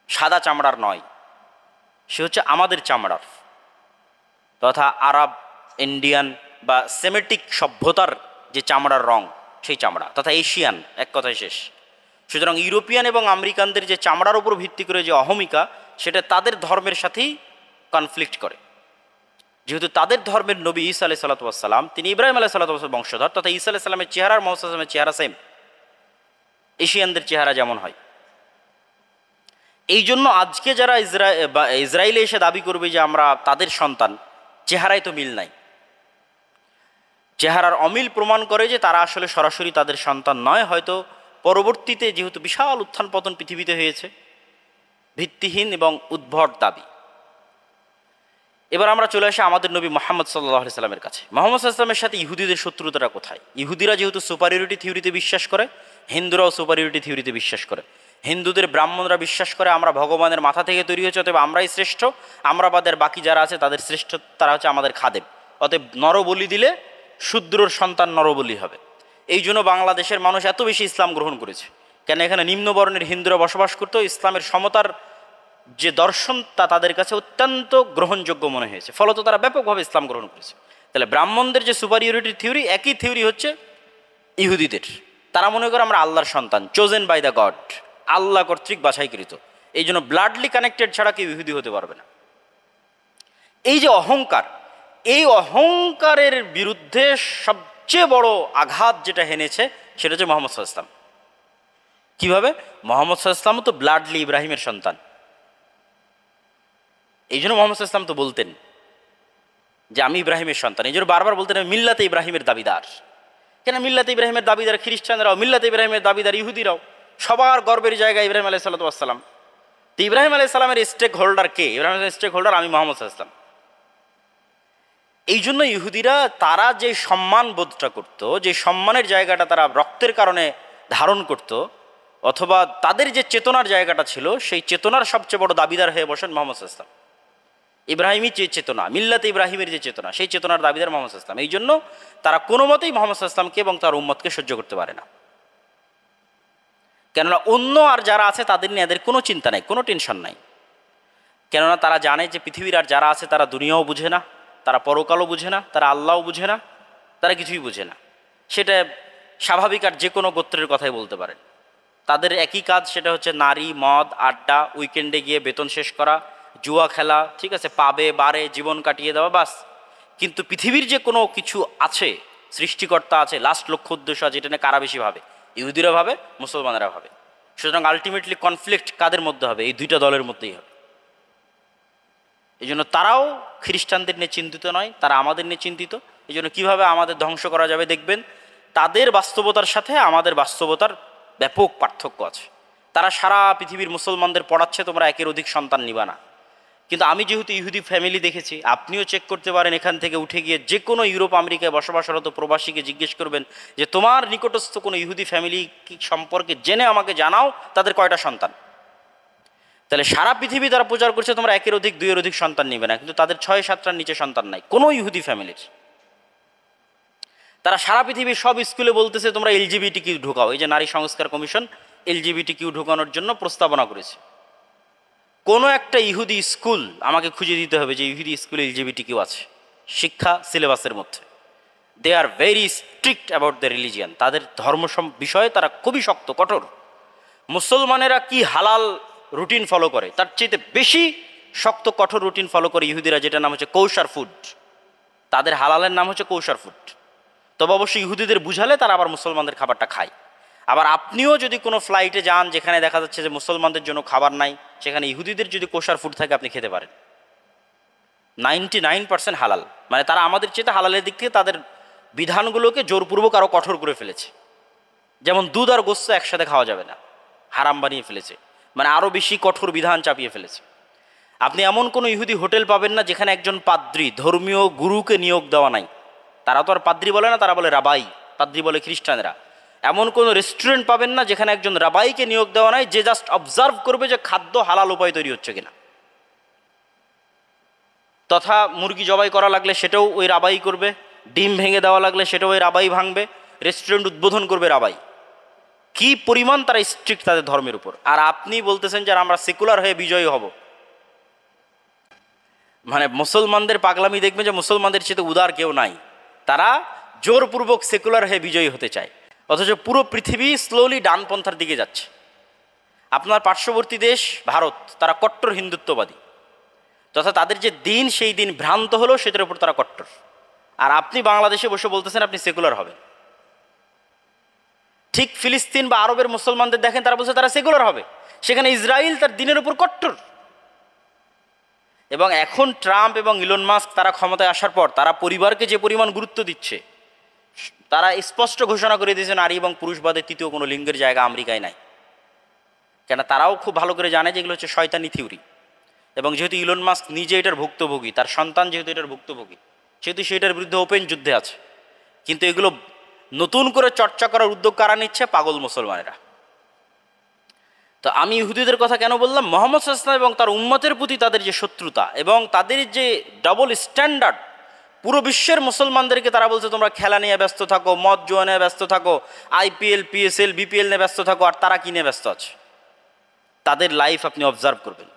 সাদা চামড়ার নয়, সে হচ্ছে আমাদের চামড়ার, তথা আরব, ইন্ডিয়ান বা সেমেটিক সভ্যতার যে চামড়ার রং, সেই চামড়া, তথা এশিয়ান, এক কথায় শেষ। সুতরাং ইউরোপিয়ান এবং আমেরিকানদের যে চামড়ার উপর ভিত্তি করে যে অহমিকা, সেটা তাদের ধর্মের সাথেই কনফ্লিক্ট করে। যেহেতু তাদের ধর্মের নবী ঈসা আলাইহিস সালাম তিনি ইব্রাহিম আলাইহিস সালামের বংশধর, তথা ঈসা আলাইহিস সালামের চেহারা আর মুহাম্মদ সাল্লাল্লাহু আলাইহি ওয়াসাল্লামের চেহারা সেম, এশিয়ানদের চেহারা যেমন হয়। এই জন্য আজকে যারা ইসরায়েলে এসে দাবি করবে যে আমরা তাদের সন্তান, চেহারায় তো মিল নাই। চেহারার অমিল প্রমাণ করে যে তারা আসলে সরাসরি তাদের সন্তান নয়, হয়তো পরবর্তীতে যেহেতু বিশাল উত্থান পতন পৃথিবীতে হয়েছে, ভিত্তিহীন এবং উদ্ভট দাবি। এবার আমরা চলে আসি আমাদের নবী মুহাম্মদ সাল্লাল্লাহু আলাইহি সাল্লামের কাছে। মুহাম্মদ সাল্লাল্লাহু আলাইহি সাল্লামের সাথে ইহুদিদের শত্রুতাটা কোথায়? ইহুদিরা যেহেতু সুপারিয়রিটি থিওরিতে বিশ্বাস করে, হিন্দুরাও সুপারিয়রিটি থিওরিতে বিশ্বাস করে। হিন্দুদের ব্রাহ্মণরা বিশ্বাস করে আমরা ভগবানের মাথা থেকে তৈরি হয়েছে, অতএব আমরাই শ্রেষ্ঠ, আমরা বাদের বাকি যারা আছে তাদের শ্রেষ্ঠ, তারা হচ্ছে আমাদের খাদেম, অতএব নরবলি দিলে শূদ্রর সন্তান নরবলি হবে। এই জন্য বাংলাদেশের মানুষ এত বেশি ইসলাম গ্রহণ করেছে, কেন এখানে নিম্নবর্ণের হিন্দুরা বসবাস করতো, ইসলামের সমতার যে দর্শন তা তাদের কাছে অত্যন্ত গ্রহণযোগ্য মনে হয়েছে, ফলত তারা ব্যাপকভাবে ইসলাম গ্রহণ করেছে। তাহলে ব্রাহ্মণদের যে সুপারিয়রিটি থিওরি, একই থিওরি হচ্ছে ইহুদিদের। তারা মনে করে আমরা আল্লাহর সন্তান, চোজেন বাই দ্য গড, আল্লাহ কর্তৃক বাছাইকৃত, এই জন্য ব্লাডলি কানেক্টেড ছাড়া কেউ ইহুদি হতে পারবে না। এই যে অহংকার, এই অহংকারের বিরুদ্ধে সবচেয়ে বড় আঘাত যেটা হেনেছে সেটা হচ্ছে মুহাম্মদ সাল্লাল্লাহু আলাইহি ওয়াসাল্লাম। কিভাবে? মুহাম্মদ সাল্লাল্লাহু আলাইহি ওয়াসাল্লাম তো ব্লাডলি ইব্রাহিমের সন্তান। এই জন্য মুহাম্মদ সাল্লাল্লাহু আলাইহি ওয়াসাল্লাম তো বলতেন যে আমি ইব্রাহিমের সন্তান, এই জন্য বারবার বলতেন মিল্লাতে ইব্রাহিমের দাবিদার। কেন মিল্লাতে ইব্রাহিমের দাবিদার খ্রিস্টানরাও, মিল্লাতে ইব্রাহিমের দাবিদার ইহুদিরাও, সবার গর্বের জায়গা ইব্রাহিম আলাইহিস সালাতু ওয়াস সালাম। তো ইব্রাহিম আলাইহিস সালামের স্টেক হোল্ডার কে? ইব্রাহিম আলাইহিস স্টেক হোল্ডার আমি মুহাম্মদ সাল্লাল্লাহু আলাইহি ওয়াসাল্লাম। এই জন্য ইহুদিরা তারা যে সম্মান বোধটা করত, যে সম্মানের জায়গাটা তারা রক্তের কারণে ধারণ করত, অথবা তাদের যে চেতনার জায়গাটা ছিল, সেই চেতনার সবচেয়ে বড় দাবিদার হয়ে বসেন মুহাম্মদ সাল্লাল্লাহু আলাইহি ওয়াসাল্লাম। ইব্রাহিমী যে চেতনা, মিল্লাতে ইব্রাহিমের যে চেতনা, সেই চেতনার দাবিদার মুহাম্মদ সাল্লাল্লাহু আলাইহি ওয়াসাল্লাম। এই জন্য তারা কোনো মতেই মুহাম্মদ সাল্লাল্লাহু আলাইহি ওয়াসাল্লামকে এবং তার উম্মতকে সহ্য করতে পারে না। কেননা অন্য আর যারা আছে তাদের নিয়ে এদের কোনো চিন্তা নাই, কোনো টেনশন নাই। কেননা তারা জানে যে পৃথিবীর আর যারা আছে তারা দুনিয়াও বুঝে না, তারা পরকালও বুঝে না, তারা আল্লাহও বুঝে না, তারা কিছুই বুঝে না। সেটা স্বাভাবিক আর যে কোনো গোত্রের কথাই বলতে পারেন। তাদের একই কাজ, সেটা হচ্ছে নারী, মদ, আড্ডা, উইকেন্ডে গিয়ে বেতন শেষ করা, জুয়া খেলা, ঠিক আছে, পাবে বারে জীবন কাটিয়ে দেওয়া, বাস। কিন্তু পৃথিবীর যে কোনো কিছু আছে, সৃষ্টিকর্তা আছে, লাস্ট লক্ষ্য উদ্দেশ্য আছে, এটা নিয়ে কারা বেশি ভাবে? ইহুদিরা ভাবে, মুসলমানেরা ভাবে। সুতরাং আলটিমেটলি কনফ্লিক্ট কাদের মধ্যে হবে? এই দুইটা দলের মধ্যেই হবে। এই জন্য তারাও খ্রিস্টানদের নিয়ে চিন্তিত নয়, তারা আমাদের নিয়ে চিন্তিত। এই জন্য কীভাবে আমাদের ধ্বংস করা যাবে দেখবেন, তাদের বাস্তবতার সাথে আমাদের বাস্তবতার ব্যাপক পার্থক্য আছে। তারা সারা পৃথিবীর মুসলমানদের পড়াচ্ছে তোমরা একের অধিক সন্তান নিবা না। কিন্তু আমি যেহেতু ইহুদি ফ্যামিলি দেখেছি, আপনিও চেক করতে পারেন, এখান থেকে উঠে গিয়ে যে কোনো ইউরোপ আমেরিকায় বসবাসরত প্রবাসীকে জিজ্ঞেস করবেন যে তোমার নিকটস্থ কোনো ইহুদি ফ্যামিলি সম্পর্কে জেনে আমাকে জানাও তাদের কয়টা সন্তান। তাহলে সারা পৃথিবী তারা প্রচার করছে তোমরা একের অধিক, দুইয়ের অধিক সন্তান নিবে না, কিন্তু তাদের 6-7টার নিচে সন্তান নাই কোনো ইহুদি ফ্যামিলির। তারা সারা পৃথিবীর সব স্কুলে বলতেছে তোমরা LGBTQ ঢোকাও। এই যে নারী সংস্কার কমিশন LGBTQ ঢোকানোর জন্য প্রস্তাবনা করেছে। কোনো একটা ইহুদি স্কুল আমাকে খুঁজে দিতে হবে যে ইহুদি স্কুলে LGBTQ আছে শিক্ষা সিলেবাসের মধ্যে। They are very strict about the religion. তাদের ধর্ম বিষয়ে তারা খুবই শক্ত, কঠোর। মুসলমানেরা কি হালাল রুটিন ফলো করে, তার চেয়ে বেশি শক্ত কঠোর রুটিন ফলো করে ইহুদিরা, যেটা নাম হচ্ছে কৌশার ফুড। তাদের হালালের নাম হচ্ছে কৌশার ফুড। তবে অবশ্যই ইহুদিদের বুঝালে তারা আবার মুসলমানদের খাবারটা খায়। আবার আপনিও যদি কোনো ফ্লাইটে যান যেখানে দেখা যাচ্ছে যে মুসলমানদের জন্য খাবার নাই, সেখানে ইহুদিদের যদি কোষার ফুড থাকে আপনি খেতে পারেন। 99% হালাল। মানে তারা আমাদের চেয়ে হালালের দিক থেকে তাদের বিধানগুলোকে জোরপূর্বক আরও কঠোর করে ফেলেছে। যেমন দুধ আর গোস্ত একসাথে খাওয়া যাবে না, হারাম বানিয়ে ফেলেছে। মানে আরও বেশি কঠোর বিধান চাপিয়ে ফেলেছে। আপনি এমন কোনো ইহুদি হোটেল পাবেন না যেখানে একজন পাদ্রী, ধর্মীয় গুরুকে নিয়োগ দেওয়া নাই। তারা তো আর পাদ্রী বলে না, তারা বলে রাবাই, পাদ্রী বলে খ্রিস্টানরা। এমন কোনো রেস্টুরেন্ট পাবেন না যেখানে একজন রাবাইকে নিয়োগ দেওয়া নাই, যে জাস্ট অবজার্ভ করবে যে খাদ্য হালাল উপায় তৈরি হচ্ছে কিনা। তথা মুরগি জবাই করা লাগলে সেটাও ওই রাবাই করবে, ডিম ভেঙে দেওয়া লাগলে সেটাও ওই রাবাই ভাঙবে, রেস্টুরেন্ট উদ্বোধন করবে রাবাই। কি পরিমাণ তারা স্ট্রিক্ট তাদের ধর্মের উপর। আর আপনি বলতেছেন যে আমরা সেকুলার হয়ে বিজয়ী হব। মানে মুসলমানদের পাগলামি দেখবেন যে মুসলমানদের চেয়ে উদার কেউ নাই। তারা জোরপূর্বক সেকুলার হয়ে বিজয়ী হতে চায়, অথচ পুরো পৃথিবী স্লোলি ডানপন্থার দিকে যাচ্ছে। আপনার পার্শ্ববর্তী দেশ ভারত, তারা কট্টর হিন্দুত্ববাদী, তথা তাদের যে দিন সেই দিন ভ্রান্ত হলো সেটার উপর তারা কট্টর। আর আপনি বাংলাদেশে বসে বলতেছেন আপনি সেকুলার হবেন। ঠিক ফিলিস্তিন বা আরবের মুসলমানদের দেখেন, তারা বলছে তারা সেকুলার হবে, সেখানে ইসরায়েল তার দিনের উপর কট্টর। এবং এখন ট্রাম্প এবং ইলন মাস্ক তারা ক্ষমতায় আসার পর তারা পরিবারকে যে পরিমাণ গুরুত্ব দিচ্ছে, তারা স্পষ্ট ঘোষণা করে দিয়েছে নারী এবং পুরুষবাদের তৃতীয় কোনো লিঙ্গের জায়গা আমেরিকায় নাই। কেন, তারাও খুব ভালো করে জানে যে এগুলো হচ্ছে শয়তানি থিওরি। এবং যেহেতু ইলন মাস্ক নিজে এটার ভুক্তভোগী, তার সন্তান যেহেতু এটার ভুক্তভোগী, সেহেতু সেটার বিরুদ্ধে ওপেন যুদ্ধে আছে। কিন্তু এগুলো নতুন করে চর্চা করার উদ্যোগ কারা নিচ্ছে? পাগল মুসলমানেরা। তো আমি ইহুদিদের কথা কেন বললাম? মুহাম্মদ সাল্লাল্লাহু আলাইহি ওয়াসাল্লাম এবং তার উম্মতের প্রতি তাদের যে শত্রুতা এবং তাদের যে ডাবল স্ট্যান্ডার্ড, পুরো বিশ্বের মুসলমানদেরকে তারা বলছে তোমরা খেলা নিয়ে ব্যস্ত থাকো, মদ জুয়া নিয়ে ব্যস্ত থাকো, আইপিএল পিএসএল বিপিএল নিয়ে ব্যস্ত থাকো, আর তারা কি নিয়ে ব্যস্ত আছে? তাদের লাইফ আপনি অবজার্ভ করবেন।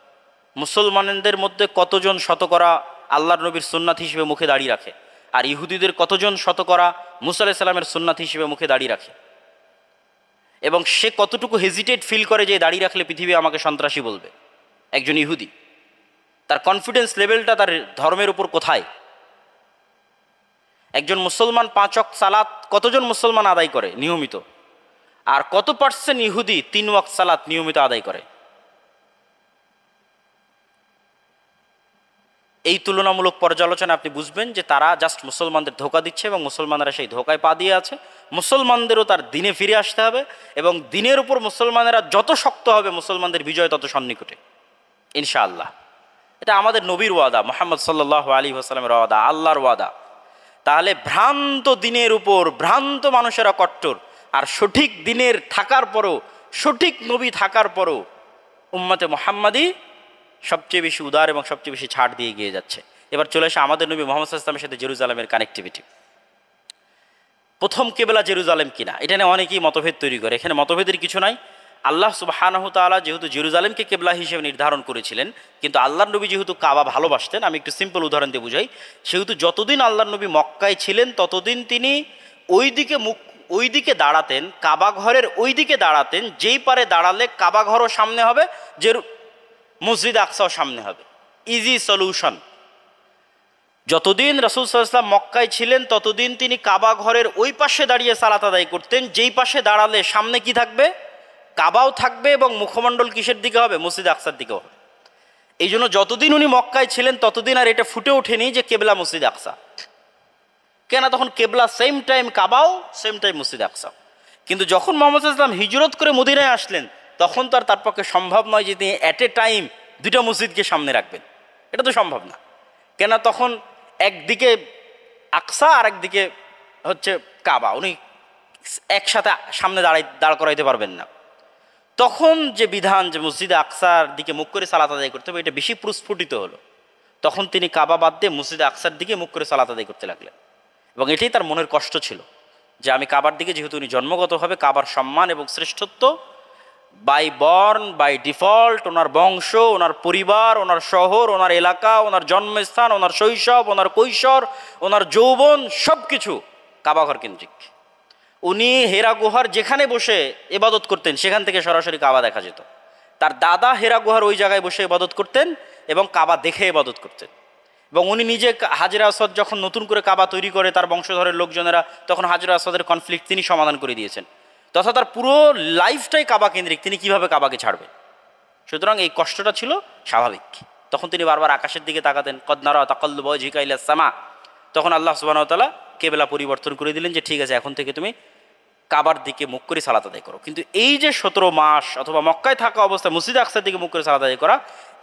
মুসলমানদের মধ্যে কতজন শতকরা আল্লাহর নবীর সুন্নাত হিসেবে মুখে দাঁড়িয়ে রাখে, আর ইহুদিদের কতজন শতকরা মুসা আলাইহিস সালামের সুন্নাত হিসেবে মুখে দাঁড়িয়ে রাখে, এবং সে কতটুকু হেজিটেট ফিল করে যে দাঁড়িয়ে রাখলে পৃথিবী আমাকে সন্ত্রাসী বলবে। একজন ইহুদি, তার কনফিডেন্স লেভেলটা তার ধর্মের উপর কোথায়? একজন মুসলমান 5 ওয়াক্ত সালাত কতজন মুসলমান আদায় করে নিয়মিত, আর কত পার্সেন্ট ইহুদি 3 ওয়াক্ত সালাত নিয়মিত আদায় করে? এই তুলনামূলক পর্যালোচনা আপনি বুঝবেন যে তারা জাস্ট মুসলমানদের ধোঁকা দিচ্ছে এবং মুসলমানরা সেই ধোঁকায় পা দিয়ে আছে। মুসলমানদেরও তার দিনে ফিরে আসতে হবে, এবং দিনের উপর মুসলমানেরা যত শক্ত হবে মুসলমানদের বিজয় তত সন্নিকটে ইনশাআল্লাহ। এটা আমাদের নবীর ওয়াদা, মুহাম্মদ সাল্লাল্লাহু আলাইহি ওয়াসাল্লামের ওয়াদা, আল্লাহর ওয়াদা। তাহলে ভ্রান্ত দিনের উপর ভ্রান্ত মানুষেরা কট্টর, আর সঠিক দিনের থাকার পরও, সঠিক নবী থাকার পরও উম্মতে মুহাম্মাদি সবচেয়ে বেশি উদার এবং সবচেয়ে বেশি ছাড় দিয়ে এগিয়ে যাচ্ছে। এবার চলে আসে আমাদের নবী মুহাম্মদ সাল্লাল্লাহু আলাইহি ওয়াসাল্লামের সাথে জেরুজালেমের কানেক্টিভিটি। প্রথম কেবলা জেরুজালেম কিনা, এটা নিয়ে অনেকেই মতভেদ তৈরি করে। এখানে মতভেদের কিছু নাই। আল্লাহ সুবহানাহু তাআলা যেহেতু জেরুজালেমকে কেবলা হিসেবে নির্ধারণ করেছিলেন, কিন্তু আল্লাহর নবী যেহেতু কাবা ভালোবাসতেন, আমি একটু সিম্পল উদাহরণ দিয়ে বুঝাই। সেহেতু যতদিন আল্লাহর নবী মক্কায় ছিলেন ততদিন তিনি ওই দিকে দাঁড়াতেন, কাবা ঘরের ওই দিকে দাঁড়াতেন, যেই পারে দাঁড়ালে কাবা ঘরও সামনে হবে, যে মসজিদ আকসাও সামনে হবে। Easy solution. যতদিন রাসূল সাল্লাল্লাহু আলাইহি ওয়াসাল্লাম মক্কায় ছিলেন ততদিন তিনি কাবা ঘরের ওই পাশে দাঁড়িয়ে সালাত আদায় করতেন, যেই পাশে দাঁড়ালে সামনে কি থাকবে? কাবাও থাকবে, এবং মুখমণ্ডল কিসের দিকে হবে? মসজিদ আকসার দিকে হবে। এই জন্য যতদিন উনি মক্কায় ছিলেন ততদিন আর এটা ফুটে ওঠেনি যে কেবলা মসজিদ আকসা। কেন? তখন কেবলা সেম টাইম কাবাও, সেম টাইম মসজিদ আকসা। কিন্তু যখন মুহাম্মদ সাল্লাল্লাহু আলাইহি ওয়াসাল্লাম হিজরত করে মদিনায় আসলেন, তখন তো আর তার পক্ষে সম্ভব নয় যে তিনি অ্যাট এ টাইম দুইটা মসজিদকে সামনে রাখবেন। এটা তো সম্ভব না। কেন? তখন একদিকে আকসা আর একদিকে হচ্ছে কাবা, উনি একসাথে সামনে দাঁড় করাইতে পারবেন না। তখন যে বিধান যে মসজিদে আকসার দিকে মুখ করে সালাত আদায় করতে হবে, এটা বেশি প্রস্ফুটিত হলো। তখন তিনি কাবা বাদ দিয়ে মসজিদে আকসার দিকে মুখ করে সালাত আদায় করতে লাগলেন, এবং এটাই তার মনের কষ্ট ছিল যে আমি কাবার দিকে, যেহেতু উনি জন্মগতভাবে কাবার সম্মান এবং শ্রেষ্ঠত্ব বাই বর্ন বাই ডিফল্ট, ওনার বংশ, ওনার পরিবার, ওনার শহর, ওনার এলাকা, ওনার জন্মস্থান, ওনার শৈশব, ওনার কৈশোর, ওনার যৌবন, সব কিছু কাবাঘর কেন্দ্রিক। উনি হেরা গুহার যেখানে বসে ইবাদত করতেন সেখান থেকে সরাসরি কাবা দেখা যেত। তার দাদা হেরা গুহার ওই জায়গায় বসে ইবাদত করতেন এবং কাবা দেখে ইবাদত করতেন। এবং উনি নিজে হাজরা আসওয়াদ যখন নতুন করে কাবা তৈরি করে তার বংশধরের লোকজনেরা, তখন হাজরা আসওয়াদের কনফ্লিক্ট তিনি সমাধান করে দিয়েছেন। তথা তার পুরো লাইফটাই কাবা কেন্দ্রিক, তিনি কিভাবে কাবাকে ছাড়বেন। সুতরাং এই কষ্টটা ছিল স্বাভাবিক। তখন তিনি বারবার আকাশের দিকে তাকাতেন, কদ নারা তাকাল্লুবা ওয়াজহিকা ইলাস সামা। তখন আল্লাহ সুবহানাহু ওয়া তাআলা কেবলা পরিবর্তন করে দিলেন যে ঠিক আছে, এখন থেকে তুমি কাবার দিকে মুখ করে সালাত আদায় করো। কিন্তু এই যে 17 মাস অথবা মক্কায় থাকা অবস্থায় মসজিদে আকসার দিকে মুখ করে সালাত আদায় করা,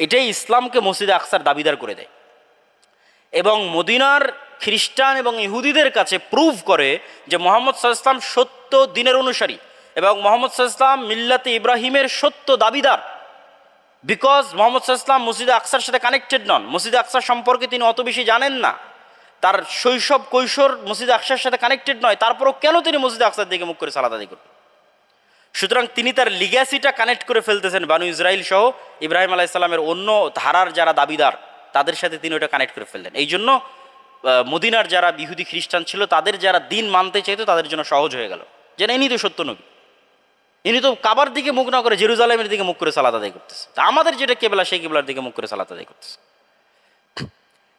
এটাই ইসলামকে মসজিদে আকসার দাবিদার করে দেয়, এবং মদিনার খ্রিস্টান এবং ইহুদিদের কাছে প্রুভ করে যে মুহাম্মদ সাল্লাল্লাহু আলাইহি ওয়াসাল্লাম সত্য দিনের অনুসারী এবং মুহাম্মদ সাল্লাল্লাহু আলাইহি ওয়াসাল্লাম মিল্লাতে ইব্রাহিমের সত্য দাবিদার। বিকজ মুহাম্মদ সাল্লাল্লাহু আলাইহি ওয়াসাল্লাম মসজিদে আকসার সাথে কানেক্টেড নন, মসজিদে আকসার সম্পর্কে তিনি অত বেশি জানেন না, তার শৈশব কৈশোর মসজিদে আকসার সাথে কানেক্টেড নয়, তারপরও কেন তিনি মসজিদে আকসার দিকে মুখ করে সালাত আদায় করবেন? সুতরাং তিনি তার লিগ্যাসিটা কানেক্ট করে ফেলতেছেন বানু ইসরাইল সহ ইব্রাহিম আলাইহিস সালামের অন্য ধারার যারা দাবিদার তাদের সাথে তিনি ওটা কানেক্ট করে ফেললেন। এই জন্য মদিনার যারা ইহুদি খ্রিস্টান ছিল তাদের যারা দিন মানতে চাইতো তাদের জন্য সহজ হয়ে গেল যে ইনি তো সত্য নবী, ইনি তো কাবার দিকে মুখ না করে জেরুজালেমের দিকে মুখ করে সালাত আদায় করতেছে। তা আমাদের যেটা কেবলা সেই কেবলার দিকে মুখ করে সালাত আদায় করতেছে।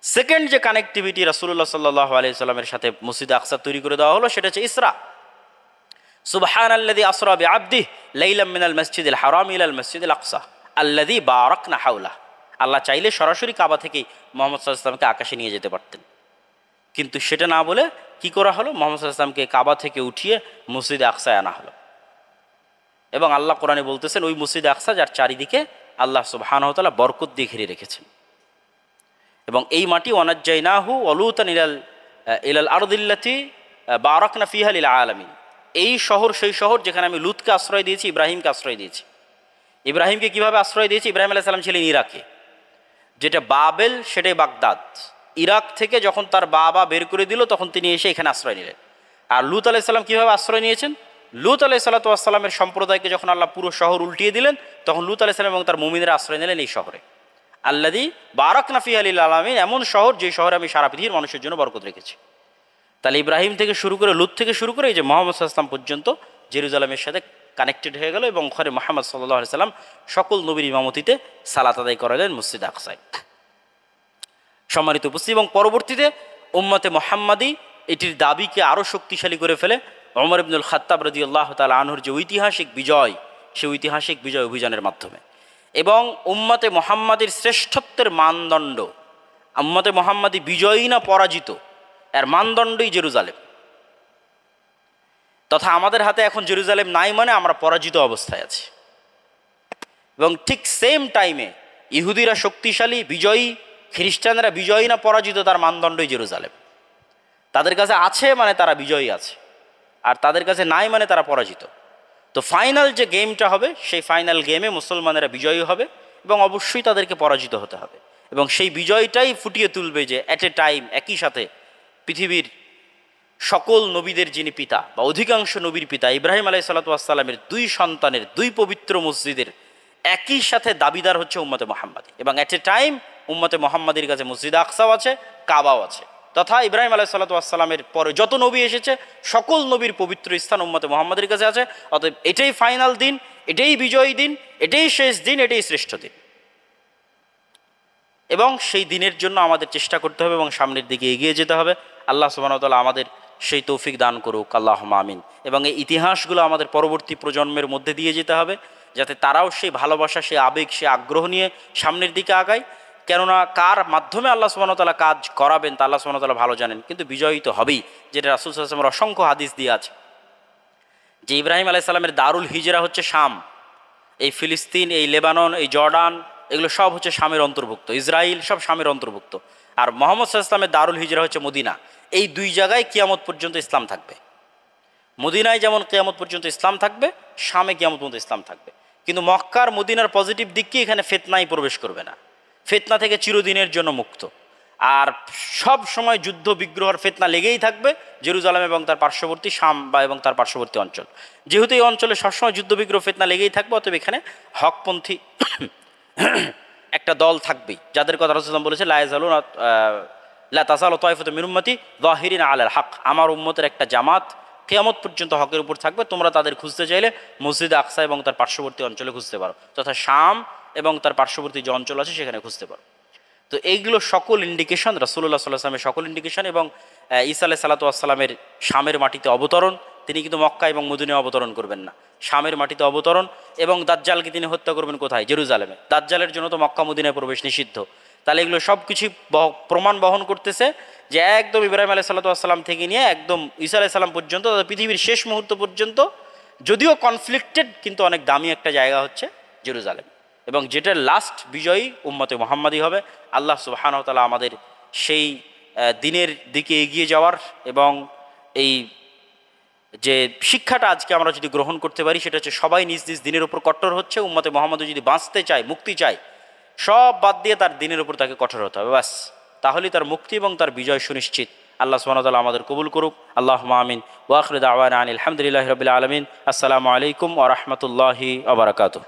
সেকেন্ড যে কানেক্টিভিটি রাসূলুল্লাহ সাল্লাল্লাহু আলাইহি সাল্লামের সাথে মসজিদে আকসা তৈরি করে দেওয়া হলো সেটা হচ্ছে ইসরা। সুবহানাল্লাযী আসরা বিআবদিহি লাইলাম মিনাল মাসজিদিল হারাম ইলাল মাসজিদিল আকসা আল্লাযী বারাকনা হাওলাহু। আল্লাহ চাইলে সরাসরি কাবা থেকেই মুহাম্মদ সাল্লাল্লাহু আলাইহি ওয়াসাল্লামকে আকাশে নিয়ে যেতে পারতেন, কিন্তু সেটা না বলে কি করা হলো, মুহাম্মদ সাল্লাল্লাহু আলাইহি ওয়াসাল্লামকে কাবা থেকে উঠিয়ে মসজিদে আকসায় আনা হলো। এবং আল্লাহ কোরআনে বলতেছেন ওই মসজিদে আকসা যার চারিদিকে আল্লাহ সুবহানাহু ওয়া তাআলা বরকত দিয়ে ঘিরে রেখেছেন। এবং এই মাটি ওয়ানাজ্জাইনাহু ওয়ালুতান ইলাল আরদিল্লাতি বারাকনা ফিহা লিল আলামিন। এই শহর সেই শহর যেখানে আমি লুতকে আশ্রয় দিয়েছি, ইব্রাহিমকে আশ্রয় দিয়েছি। ইব্রাহিমকে কিভাবে আশ্রয় দিয়েছি? ইব্রাহিম আলাইহিস সালাম ছিলেন ইরাকে, যেটা বাবেল সেটাই বাগদাদ। ইরাক থেকে যখন তার বাবা বের করে দিল তখন তিনি এসে এখানে আশ্রয় নিলেন। আর লুত আলাইহিস সালাম কীভাবে আশ্রয় নিয়েছেন? লুত আলাইহিস সালামের সম্প্রদায়কে যখন আল্লাহ পুরো শহর উল্টিয়ে দিলেন তখন লুত আলাইহিস সালাম এবং তার মুমিনরা আশ্রয় নিলেন এই শহরে। আল্লাযী বারাকনা ফিহা লিল আলামিন, এমন শহর যে শহরে আমি সারা পৃথিবীর মানুষের জন্য বরকত রেখেছি। তাহলে ইব্রাহিম থেকে শুরু করে লুত থেকে শুরু করে এই যে মুহাম্মদ সাল্লাল্লাহু আলাইহি ওয়াসাল্লাম পর্যন্ত জেরুজালেমের সাথে কানেক্টেড হয়ে গেল এবং ওখানে মুহাম্মদ সাল্লাল্লাহু আলাইহি ওয়াসাল্লাম সকল নবীর ইমামতিতে সালাত আদায় করালেন মসজিদে আকসায়। সম্মানিত উপস্থিতি, এবং পরবর্তীতে উম্মতে মুহাম্মাদি এটির দাবিকে আরও শক্তিশালী করে ফেলে ওমর ইবনুল খাত্তাব রাদিয়াল্লাহু তাআলা আনহুর যে ঐতিহাসিক বিজয়, সেই ঐতিহাসিক বিজয় অভিযানের মাধ্যমে। এবং উম্মতে মুহাম্মাদির শ্রেষ্ঠত্বের মানদণ্ড, উম্মতে মুহাম্মাদি বিজয়ী না পরাজিত, এর মানদণ্ডই জেরুজালেম। তথা আমাদের হাতে এখন জেরুজালেম নাই মানে আমরা পরাজিত অবস্থায় আছি। এবং ঠিক সেম টাইমে ইহুদিরা শক্তিশালী বিজয়ী, খ্রিস্টানরা বিজয়ী না পরাজিত, তার মানদণ্ডই জেরুজালেম। তাদের কাছে আছে মানে তারা বিজয়ী আছে, আর তাদের কাছে নাই মানে তারা পরাজিত। তো ফাইনাল যে গেমটা হবে সেই ফাইনাল গেমে মুসলমানেরা বিজয়ী হবে এবং অবশ্যই তাদেরকে পরাজিত হতে হবে। এবং সেই বিজয়টাই ফুটিয়ে তুলবে যে অ্যাট এ টাইম একই সাথে পৃথিবীর সকল নবীদের যিনি পিতা বা অধিকাংশ নবীর পিতা ইব্রাহিম আলাইহিস সালাতু ওয়াস সালামের দুই সন্তানের দুই পবিত্র মসজিদের একই সাথে দাবিদার হচ্ছে উম্মতে মুহাম্মাদি। এবং অ্যাট এ টাইম উম্মতে মুহাম্মাদির কাছে মসজিদ আকসাও আছে, কাবাও আছে। তথা ইব্রাহিম আলাইহিস সালাতু ওয়াস সালামের পরে যত নবী এসেছে সকল নবীর পবিত্র স্থান উম্মতে মুহাম্মাদির কাছে আছে। অতএব এটাই ফাইনাল দিন, এটাই বিজয়ী দিন, এটাই শেষ দিন, এটাই শ্রেষ্ঠ দিন। এবং সেই দিনের জন্য আমাদের চেষ্টা করতে হবে এবং সামনের দিকে এগিয়ে যেতে হবে। আল্লাহ সুবহানাহু ওয়া তাআলা আমাদের সেই তৌফিক দান করুক, আল্লাহুম্মা আমিন। এবং এই ইতিহাসগুলো আমাদের পরবর্তী প্রজন্মের মধ্যে দিয়ে যেতে হবে, যাতে তারাও সেই ভালোবাসা, সেই আবেগ, সেই আগ্রহ নিয়ে সামনের দিকে আগায়। কেননা কার মাধ্যমে আল্লাহ সুবহানাহু ওয়া তাআলা কাজ করাবেন তা আল্লাহ সুবহানাহু ওয়া তাআলা ভালো জানেন, কিন্তু বিজয়ী তো হবেই। যেটা রাসূল সাল্লাল্লাহু আলাইহি ওয়াসাল্লামের অসংখ্য হাদিস দিয়ে আছে যে ইব্রাহিম আলাইহিস সালামের দারুল হিজরা হচ্ছে শাম। এই ফিলিস্তিন, এই লেবানন, এই জর্ডান, এগুলো সব হচ্ছে শামের অন্তর্ভুক্ত, ইসরায়েল সব শামের অন্তর্ভুক্ত। আর মুহাম্মদ সাল্লাল্লাহু আলাইহি ওয়াসাল্লামের দারুল হিজরা হচ্ছে মদিনা। এই দুই জায়গায় কিয়ামত পর্যন্ত ইসলাম থাকবে। মদিনায় যেমন কিয়ামত পর্যন্ত ইসলাম থাকবে, শামে কিয়ামত পর্যন্ত ইসলাম থাকবে। কিন্তু মক্কার মদিনার পজিটিভ দিক কি, এখানে ফিতনাই প্রবেশ করবে না, ফিতনা থেকে চিরদিনের জন্য মুক্ত। আর সব সময় যুদ্ধ বিগ্রহের ফিতনা লেগেই থাকবে জেরুজালেম এবং তার পার্শ্ববর্তী শাম বা এবং তার পার্শ্ববর্তী অঞ্চল। যেহেতু এই অঞ্চলে সবসময় যুদ্ধ বিগ্রহ ফিতনা লেগেই থাকবে, অতএব এখানে হকপন্থী একটা দল থাকবেই, যাদের কথা রাসূলুল্লাহ বলেছে লা তাযালু তায়ফাতুম মিন উম্মতি যাহিরিনা আলাল হক। আমার উম্মতের একটা জামাত কিয়ামত পর্যন্ত হকের উপর থাকবে। তোমরা তাদের খুঁজতে চাইলে মসজিদে আকসা এবং তার পার্শ্ববর্তী অঞ্চলে খুঁজতে পারো, তথা শাম এবং তার পার্শ্ববর্তী যে অঞ্চল আছে সেখানে খুঁজতে পারো। তো এইগুলো সকল ইন্ডিকেশন, রাসূলুল্লাহ সাল্লাল্লাহু আলাইহি ওয়াসাল্লামের সকল ইন্ডিকেশন। এবং ঈসা আলাইহিস সালাতু ওয়াস সালামের শামের মাটিতে অবতরণ, তিনি কিন্তু মক্কা এবং মদিনায় অবতরণ করবেন না, শামের মাটিতে অবতরণ। এবং দাজ্জালকে তিনি হত্যা করবেন কোথায়? জেরুজালেমে। দাজ্জালের জন্য তো মক্কা মদিনায় প্রবেশ নিষিদ্ধ। তাহলে এগুলো সব কিছুই প্রমাণ বহন করতেছে যে একদম ইব্রাহিম আলাইহিস সালাতু ওয়াস সালাম থেকে নিয়ে একদম ঈসা আলাইহিস সালাম পর্যন্ত, পৃথিবীর শেষ মুহূর্ত পর্যন্ত, যদিও কনফ্লিক্টেড, কিন্তু অনেক দামি একটা জায়গা হচ্ছে জেরুজালেম। এবং যেটার লাস্ট বিজয়ী উম্মতে মুহাম্মাদি হবে। আল্লাহ সুবহানাহু ওয়া তাআলা আমাদের সেই দিনের দিকে এগিয়ে যাওয়ার এবং এই যে শিক্ষাটা আজকে আমরা যদি গ্রহণ করতে পারি, সেটা হচ্ছে সবাই নিজ নিজ দিনের উপর কঠোর হচ্ছে। উম্মতে মুহাম্মাদি যদি বাঁচতে চায়, মুক্তি চায়, সব বাদ দিয়ে তার দিনের উপর তাকে কঠোর হতে হবে, ব্যাস। তাহলেই তার মুক্তি এবং তার বিজয় সুনিশ্চিত। আল্লাহ সুবহানাহু ওয়া তাআলা আমাদের কবুল করুক, আল্লাহুম্মা আমিন। ওয়া আখিরু দাওয়ানা আনিল হামদুলিল্লাহি রাব্বিল আলামিন। আসসালামু আলাইকুম ওয়া রাহমাতুল্লাহি ওয়া বারাকাতুহু।